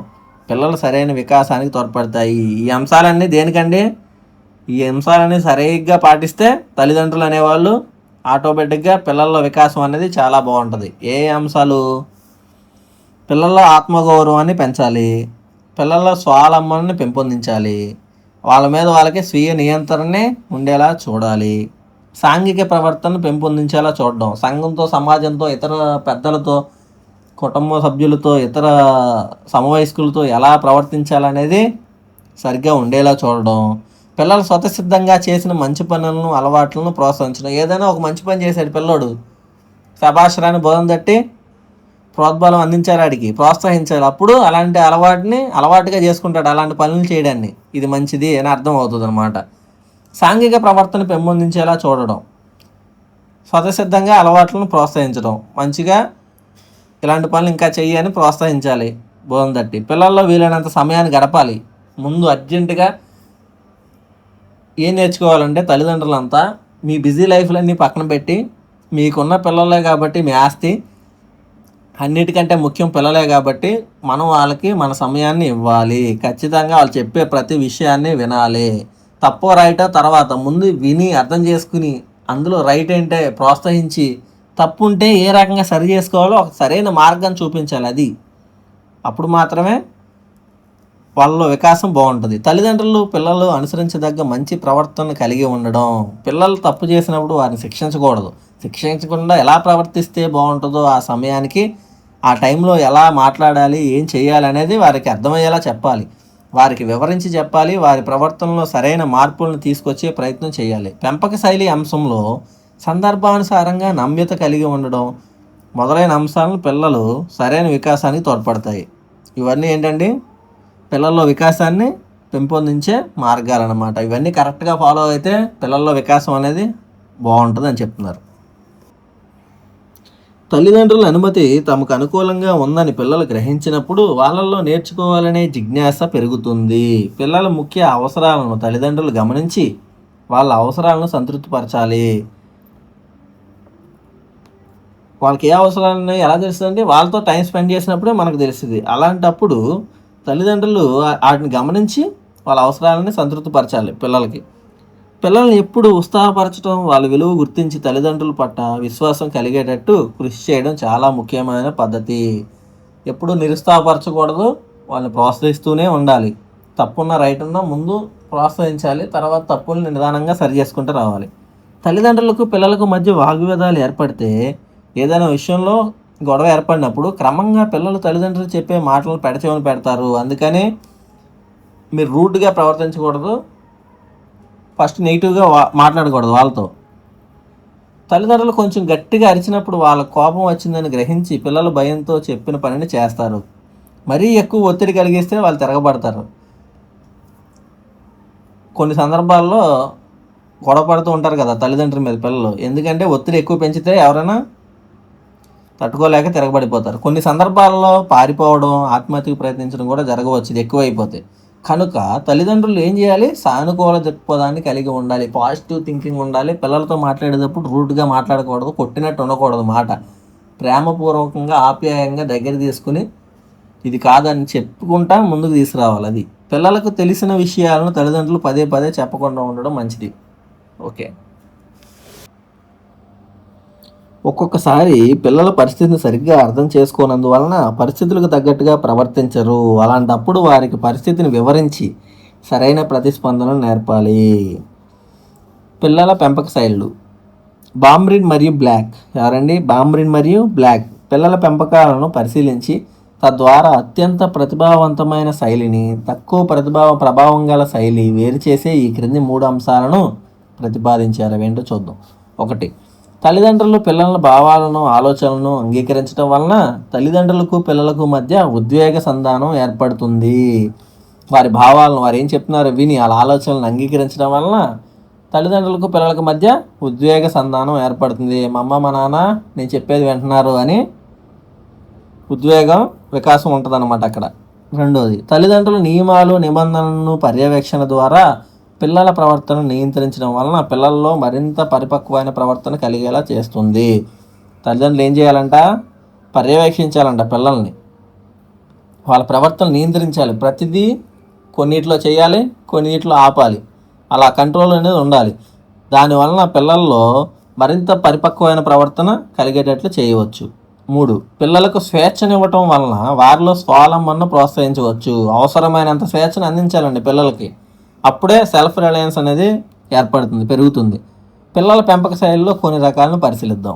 పిల్లల సరైన వికాసానికి తోడ్పడతాయి. ఈ అంశాలన్నీ దేనికండి? ఈ అంశాలన్నీ సరిగ్గా పాటిస్తే తల్లిదండ్రులు అనేవాళ్ళు ఆటోమేటిక్గా పిల్లల వికాసం అనేది చాలా బాగుంటుంది. ఏ అంశాలు? పిల్లల ఆత్మగౌరవాన్ని పెంచాలి, పిల్లల స్వావలంబనని పెంపొందించాలి, వాళ్ళ మీద వాళ్ళకి స్వీయ నియంత్రణనే ఉండేలా చూడాలి, సాంఘిక ప్రవర్తన పెంపొందించేలా చూడడం, సంఘంతో, సమాజంతో, ఇతర పెద్దలతో, కుటుంబ సభ్యులతో, ఇతర సమవయస్కులతో ఎలా ప్రవర్తించాలనేది సరిగ్గా ఉండేలా చూడడం, పిల్లలు స్వతసిద్ధంగా చేసిన మంచి పనులను అలవాట్లను ప్రోత్సహించడం. ఏదైనా ఒక మంచి పని చేశాడు పిల్లోడు, శభాషరాన్ని బోధన తట్టి ప్రోద్బలం అందించాలి, ఆడికి ప్రోత్సహించాలి. అప్పుడు అలాంటి అలవాటుగా చేసుకుంటాడు అలాంటి పనులు చేయడాన్ని. ఇది మంచిది అని అర్థం అవుతుంది అనమాట. సాంఘిక ప్రవర్తన పెంపొందించేలా చూడడం, స్వతసిద్ధంగా అలవాట్లను ప్రోత్సహించడం, మంచిగా ఇలాంటి పనులు ఇంకా చెయ్యని ప్రోత్సహించాలి బోధన తట్టి. పిల్లల్లో వీలైనంత సమయాన్ని గడపాలి. ముందు అర్జెంటుగా ఏం నేర్చుకోవాలంటే తల్లిదండ్రులంతా మీ బిజీ లైఫ్లన్నీ పక్కన పెట్టి, మీకున్న పిల్లలే కాబట్టి మీ ఆస్తి అన్నిటికంటే ముఖ్యం పిల్లలే కాబట్టి మనం వాళ్ళకి మన సమయాన్ని ఇవ్వాలి. ఖచ్చితంగా వాళ్ళు చెప్పే ప్రతి విషయాన్ని వినాలి. తప్పో రైటో తర్వాత ముందు విని అర్థం చేసుకుని అందులో రైట్ ఏంటే ప్రోత్సహించి, తప్పు ఉంటే ఏ రకంగా సరి చేసుకోవాలో ఒక సరైన మార్గం చూపించాలి. అది అప్పుడు మాత్రమే వాళ్ళలో వికాసం బాగుంటుంది. తల్లిదండ్రులు పిల్లలు అనుసరించదగ్గ మంచి ప్రవర్తన కలిగి ఉండడం, పిల్లలు తప్పు చేసినప్పుడు వారిని శిక్షించకూడదు. శిక్షించకుండా ఎలా ప్రవర్తిస్తే బాగుంటుందో ఆ సమయానికి ఆ టైంలో ఎలా మాట్లాడాలి, ఏం చేయాలి అనేది వారికి అర్థమయ్యేలా చెప్పాలి, వారికి వివరించి చెప్పాలి. వారి ప్రవర్తనలో సరైన మార్పులను తీసుకొచ్చే ప్రయత్నం చేయాలి. పెంపక శైలి అంశంలో సందర్భానుసారంగా నమ్యత కలిగి ఉండడం మొదలైన అంశాలను పిల్లలు సరైన వికాసానికి తోడ్పడతాయి. ఇవన్నీ ఏంటండి? పిల్లల్లో వికాసాన్ని పెంపొందించే మార్గాలన్నమాట. ఇవన్నీ కరెక్ట్గా ఫాలో అయితే పిల్లల్లో వికాసం అనేది బాగుంటుంది అని చెప్తున్నారు. తల్లిదండ్రుల అనుమతి తమకు అనుకూలంగా ఉందని పిల్లలు గ్రహించినప్పుడు వాళ్ళల్లో నేర్చుకోవాలనే జిజ్ఞాస పెరుగుతుంది. పిల్లల ముఖ్య అవసరాలను తల్లిదండ్రులు గమనించి వాళ్ళ అవసరాలను సంతృప్తిపరచాలి. వాళ్ళకి ఏ అవసరాలని ఎలా తెలుస్తుందంటే వాళ్ళతో టైం స్పెండ్ చేసినప్పుడే మనకు తెలుస్తుంది. అలాంటప్పుడు తల్లిదండ్రులు వాటిని గమనించి వాళ్ళ అవసరాలని సంతృప్తిపరచాలి. పిల్లల్ని ఎప్పుడు ఉత్సాహపరచడం, వాళ్ళ విలువ గుర్తించి తల్లిదండ్రుల పట్ల విశ్వాసం కలిగేటట్టు కృషి చేయడం చాలా ముఖ్యమైన పద్ధతి. ఎప్పుడు నిరుత్సాహపరచకూడదు, వాళ్ళని ప్రోత్సహిస్తూనే ఉండాలి. తప్పున్న రైట్ ఉన్నా ముందు ప్రోత్సహించాలి, తర్వాత తప్పుల్ని నిదానంగా సరి చేసుకుంటూ రావాలి. తల్లిదండ్రులకు పిల్లలకు మధ్య వాగ్వివాదాలు ఏర్పడితే, ఏదైనా విషయంలో గొడవ ఏర్పడినప్పుడు క్రమంగా పిల్లలు తల్లిదండ్రులు చెప్పే మాటలు పెడచెవిన పెడతారు. అందుకని మీరు రూడ్గా ప్రవర్తించకూడదు, ఫస్ట్ నెగిటివ్గా మాట్లాడకూడదు వాళ్ళతో. తల్లిదండ్రులు కొంచెం గట్టిగా అరిచినప్పుడు వాళ్ళ కోపం వచ్చిందని గ్రహించి పిల్లలు భయంతో చెప్పిన పనిని చేస్తారు. మరీ ఎక్కువ ఒత్తిడి కలిగిస్తే వాళ్ళు తిరగబడతారు. కొన్ని సందర్భాల్లో గొడవ పడుతూ ఉంటారు కదా తల్లిదండ్రుల మీద పిల్లలు. ఎందుకంటే ఒత్తిడి ఎక్కువ పెంచితే ఎవరైనా తట్టుకోలేక తిరగబడిపోతారు. కొన్ని సందర్భాల్లో పారిపోవడం, ఆత్మహత్యకు ప్రయత్నించడం కూడా జరగవచ్చు ఇది ఎక్కువైపోతే. కనుక తల్లిదండ్రులు ఏం చేయాలి? సానుకూల దృక్పథాన్ని కలిగి ఉండాలి, పాజిటివ్ థింకింగ్ ఉండాలి. పిల్లలతో మాట్లాడేటప్పుడు రూడ్గా మాట్లాడకూడదు, కొట్టినట్టు ఉండకూడదు. మాట ప్రేమపూర్వకంగా ఆప్యాయంగా దగ్గర తీసుకుని ఇది కాదని చెప్పుకుంటా ముందుకు తీసుకురావాలి. అది పిల్లలకు తెలిసిన విషయాలను తల్లిదండ్రులు పదే పదే చెప్పకుండా ఉండడం మంచిది. ఓకే. ఒక్కొక్కసారి పిల్లల పరిస్థితిని సరిగ్గా అర్థం చేసుకోనందువలన పరిస్థితులకు తగ్గట్టుగా ప్రవర్తించరు. అలాంటప్పుడు వారికి పరిస్థితిని వివరించి సరైన ప్రతిస్పందనలు నేర్పాలి. పిల్లల పెంపక శైలులు బాంబ్రిన్ మరియు బ్లాక్. ఎవరండి? బాంబ్రిన్ మరియు బ్లాక్ పిల్లల పెంపకాలను పరిశీలించి తద్వారా అత్యంత ప్రతిభావంతమైన శైలిని తక్కువ ప్రభావం గల శైలి వేరు చేసే ఈ క్రింది 3 అంశాలను ప్రతిపాదించారు. అవేంటో చూద్దాం. 1. తల్లిదండ్రులు పిల్లల భావాలను ఆలోచనలను అంగీకరించడం వలన తల్లిదండ్రులకు పిల్లలకు మధ్య ఉద్వేగ సంధానం ఏర్పడుతుంది. వారి భావాలను వారు ఏం చెప్తున్నారు విని వాళ్ళ ఆలోచనలను అంగీకరించడం వలన తల్లిదండ్రులకు పిల్లలకు మధ్య ఉద్వేగ సంధానం ఏర్పడుతుంది. మా అమ్మ మా నాన్న నేను చెప్పేది వింటున్నారు అని ఉద్వేగం వికాసం ఉంటుంది అన్నమాట అక్కడ. 2. తల్లిదండ్రులు నియమాలు నిబంధనలను పర్యవేక్షణ ద్వారా పిల్లల ప్రవర్తనను నియంత్రించడం వలన పిల్లల్లో మరింత పరిపక్వమైన ప్రవర్తన కలిగేలా చేస్తుంది. తల్లిదండ్రులు ఏం చేయాలంట? పర్యవేక్షించాలంట పిల్లల్ని. వాళ్ళ ప్రవర్తన నియంత్రించాలి. ప్రతిదీ కొన్నిట్లో చేయాలి, కొన్నిట్లో ఆపాలి. అలా కంట్రోల్ అనేది ఉండాలి. దానివలన పిల్లల్లో మరింత పరిపక్వమైన ప్రవర్తన కలిగేటట్లు చేయవచ్చు. 3. పిల్లలకు స్వేచ్ఛనివ్వటం వలన వారిలో స్వావలంబనను ప్రోత్సహించవచ్చు. అవసరమైనంత స్వేచ్ఛను అందించాలండి పిల్లలకి. అప్పుడే సెల్ఫ్ రిలయన్స్ అనేది పెరుగుతుంది. పిల్లల పెంపక శైలిలో కొన్ని రకాలను పరిశీలిద్దాం.